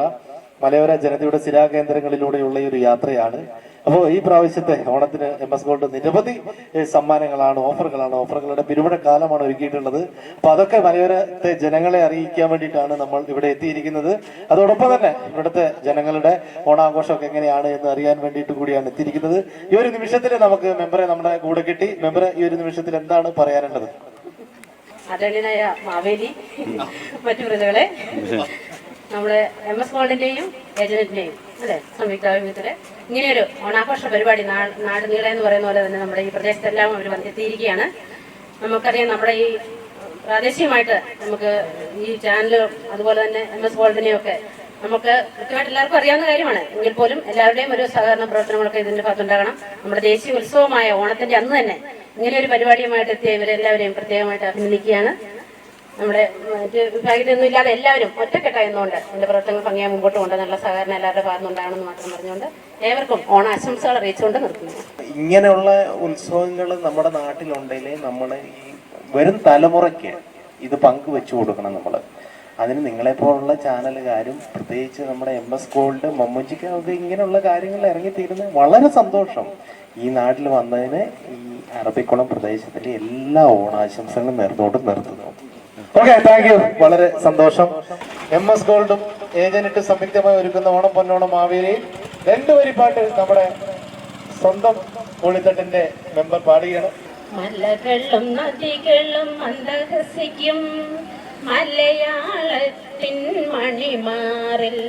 Speaker 5: മലയോര ജനതയുടെ സ്ഥിരാകേന്ദ്രങ്ങളിലൂടെയുള്ള ഈ ഒരു യാത്രയാണ്. അപ്പോൾ ഈ പ്രാവശ്യത്തെ ഓണത്തിന് MS ഗോൾഡ് നിരവധി സമ്മാനങ്ങളാണ്, ഓഫറുകളുടെ പിരിമുഴ കാലമാണ് ഒരുക്കിയിട്ടുള്ളത്. അപ്പൊ അതൊക്കെ മലയോരത്തെ ജനങ്ങളെ അറിയിക്കാൻ വേണ്ടിയിട്ടാണ് നമ്മൾ ഇവിടെ എത്തിയിരിക്കുന്നത്. അതോടൊപ്പം തന്നെ ഇവിടുത്തെ ജനങ്ങളുടെ ഓണാഘോഷമൊക്കെ എങ്ങനെയാണ് എന്ന് അറിയാൻ വേണ്ടിയിട്ട് കൂടിയാണ് എത്തിയിരിക്കുന്നത്. ഈ ഒരു നിമിഷത്തിൽ നമുക്ക് മെമ്പറെ നമ്മുടെ കൂടെ കിട്ടി. മെമ്പറെ, ഈ ഒരു നിമിഷത്തിൽ എന്താണ് പറയാനുള്ളത്?
Speaker 9: ആദരണീയനായ മാവേലി, മറ്റു പ്രതികളെ, നമ്മുടെ MS ഗോൾഡിന്റെയും ഏജന്റിന്റെയും അല്ലെ സംയുക്താഭിമുഖ്യത്തില് ഇങ്ങനെയൊരു ഓണാഘോഷ പരിപാടി നാട് നീളെ എന്ന് പറയുന്ന പോലെ തന്നെ നമ്മുടെ ഈ പ്രദേശത്തെല്ലാം അവർ എത്തിയിരിക്കുകയാണ്. നമുക്കറിയാം, നമ്മുടെ ഈ പ്രാദേശികമായിട്ട് നമുക്ക് ഈ ചാനലും അതുപോലെ തന്നെ MS ഗോൾഡിനെയൊക്കെ നമുക്ക് കൃത്യമായിട്ട് എല്ലാവർക്കും അറിയാവുന്ന കാര്യമാണ്. എങ്കിൽ പോലും എല്ലാവരുടെയും ഒരു സഹകരണ പ്രവർത്തനങ്ങളൊക്കെ ഇതിന്റെ ഭാഗത്തുണ്ടാകണം. നമ്മുടെ ദേശീയ ഉത്സവമായ ഓണത്തിന്റെ അന്ന് തന്നെ ഇങ്ങനെ ഒരു പരിപാടിയുമായിട്ട് എത്തിയ ഇവരെല്ലാവരെയും പ്രത്യേകമായിട്ട് അഭിനന്ദിക്കുകയാണ്. നമ്മുടെ മറ്റ് വിഭാഗത്തിലൊന്നും ഇല്ലാതെ എല്ലാവരും ഒറ്റക്കെട്ടായി നിന്നുകൊണ്ട് ഇതിന്റെ പ്രവർത്തനങ്ങൾ ഭംഗിയായി മുമ്പോട്ട് കൊണ്ട് നല്ല സഹകരണം എല്ലാവരുടെ ഭാഗത്തുനിന്നുണ്ടാകണമെന്ന് മാത്രം പറഞ്ഞുകൊണ്ട് ഏവർക്കും ഓണാശംസകൾ അറിയിച്ചുകൊണ്ട് നിർത്തുന്നു.
Speaker 11: ഇങ്ങനെയുള്ള ഉത്സവങ്ങൾ നമ്മുടെ നാട്ടിലുണ്ടെങ്കിൽ നമ്മൾ ഈ വരും തലമുറയ്ക്ക് ഇത് പങ്കുവെച്ചു കൊടുക്കണം. നമ്മൾ അതിന് നിങ്ങളെപ്പോലുള്ള ചാനലുകാരും പ്രത്യേകിച്ച് നമ്മുടെ MS ഗോൾഡ്, മമ്മൂജിക്കൊക്കെ ഇങ്ങനെയുള്ള കാര്യങ്ങളിൽ ഇറങ്ങിത്തീരുന്നത് വളരെ സന്തോഷം. ഈ നാട്ടിൽ വന്നതിന് ഈ അറബിക്കുളം പ്രദേശത്തിലെ എല്ലാ ഓണാശംസകളും നേർന്നുകൊണ്ട് നിർത്തുന്നു.
Speaker 5: Okay, thank U. വളരെ സന്തോഷം. MS ഗോൾഡും ഏജന്റും സംയുക്തമായി ഒരുക്കുന്ന ഓണം പൊന്നോണം മാവേലി 2 വരി പാട്ട് നമ്മുടെ സ്വന്തം കോളിത്തട്ടിന്റെ മെമ്പർ പാടുകയാണ്.
Speaker 9: മലകളും നദികളും മന്ദഹസിക്കും മലയാളത്തിൻ മണിമാറിൽ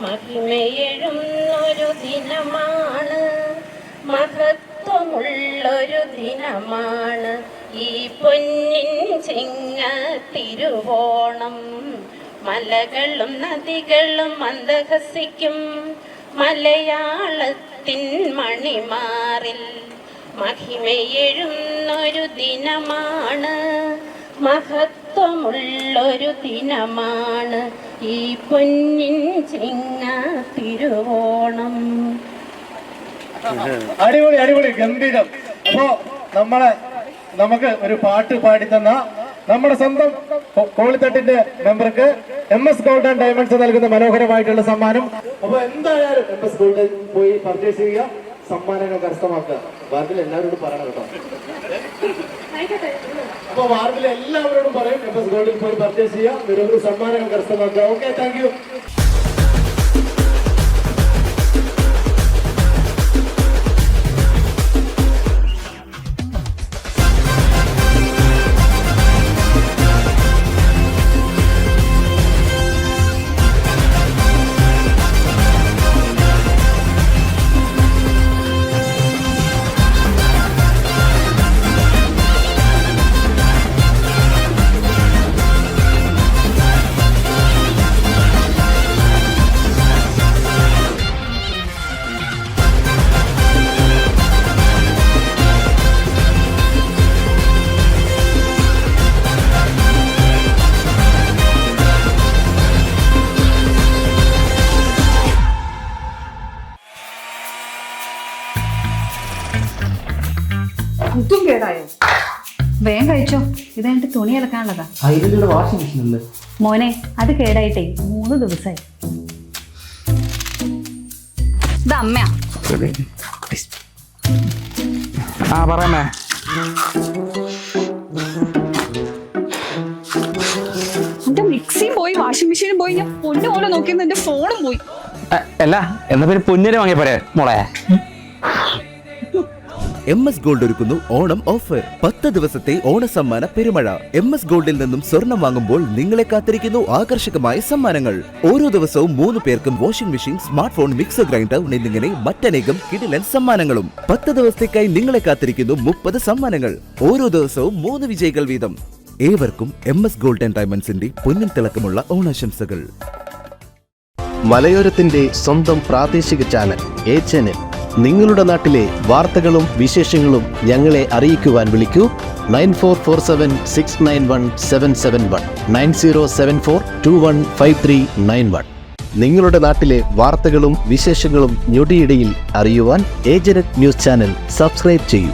Speaker 9: മഹിമയെഴുന്നൊരു ദിനമാണ്, മഹത്വമുള്ളൊരു ദിനമാണ് ഈ പൊന്നിൻ ചിങ്ങ തിരുവോണം. മലകളും നദികളും മന്ദഹസിക്കും മലയാളത്തിൻ മണിമാറിൽ മഹിമയെഴുന്നൊരു ദിനമാണ്, മഹത്വമുള്ളൊരു ദിനമാണ് ഈ പൊന്നിൻ ചിങ്ങ തിരുവോണം.
Speaker 5: അടിപൊളി, അടിപൊളി, ഗംഭീരം. അപ്പോ നമുക്ക് ഒരു പാട്ട് പാടിത്തന്ന നമ്മുടെ സ്വന്തം കോളിത്തട്ടിന്റെ മെമ്പർക്ക് MS ഗോൾഡ് ആൻഡ് ഡയമണ്ട്സ് നൽകുന്ന മനോഹരമായിട്ടുള്ള സമ്മാനം. അപ്പൊ എന്തായാലും MS ഗോൾഡ് പോയി പർച്ചേസ് ചെയ്യുക, സമ്മാനങ്ങൾ കരസ്ഥമാക്കുക. വാർഡിൽ എല്ലാവരോടും പറയണം കേട്ടോ. അപ്പൊ വാർഡിൽ എല്ലാവരോടും പറയും MS ഗോൾഡിൽ പോയി പർച്ചേസ് ചെയ്യുക, നിരവധി സമ്മാനങ്ങൾ കരസ്ഥമാക്കുക. Okay, thank U.
Speaker 10: ഇതും കേടായോ? വേഗം കഴിച്ചോ, ഇത് കഴിഞ്ഞിട്ട് തുണി അലക്കാനുള്ളതാ.
Speaker 5: വാഷിംഗ് മെഷീൻ അല്ലേ
Speaker 10: മോനെ? അത് കേടായിട്ടേ 3 ദിവസമായി. ഇത് അമ്മയാ.
Speaker 4: പറയാമേ.
Speaker 10: എന്റെ മിക്സിയും പോയി, വാഷിംഗ് മെഷീനും പോയി, ഞാൻ പൊന്നു പോലെ നോക്കിയെന്ന് എന്റെ ഫോണും പോയി.
Speaker 4: അല്ല, എന്നാ പിന്നെ പൊന്നിനെ വാങ്ങിയ പോരെ മോളെ.
Speaker 12: MS ഗോൾഡ് ഒരുക്കുന്നു ഓണം ഓഫർ. 10 ദിവസത്തെ ഓണസമ്മാന പെരുമഴ. MS ഗോൾഡിൽ നിന്നും സ്വർണം വാങ്ങുമ്പോൾ നിങ്ങളെ കാത്തിരിക്കുന്നു ആകർഷകമായ സമ്മാനങ്ങൾ. ഓരോ ദിവസവും 3 പേർക്കും washing machine, smart phone, mixer grinder എന്നിങ്ങനെ മറ്റനേകം കിടിലൻ സമ്മാനങ്ങളും. 10 ദിവസത്തേക്കായി നിങ്ങളെ കാത്തിരിക്കുന്നു 30 സമ്മാനങ്ങൾ. ഓരോ ദിവസവും 3 വിജയികൾ വീതം. ഏവർക്കും MS ഗോൾഡ് ആൻഡ് ഡയമണ്ട്സിന്റെ പൊന്നിൻ തിളക്കമുള്ള ഓണാശംസകൾ.
Speaker 13: മലയോരത്തിന്റെ സ്വന്തം പ്രാദേശിക ചാനൽ HNN. നിങ്ങളുടെ നാട്ടിലെ വാർത്തകളും വിശേഷങ്ങളും ഞങ്ങളെ അറിയിക്കുവാൻ വിളിക്കൂ 9447691771 9074215391. നിങ്ങളുടെ നാട്ടിലെ വാർത്തകളും വിശേഷങ്ങളും ഞൊടിയിടയിൽ അറിയുവാൻ ഏജന്റ് ന്യൂസ് ചാനൽ സബ്സ്ക്രൈബ് ചെയ്യൂ.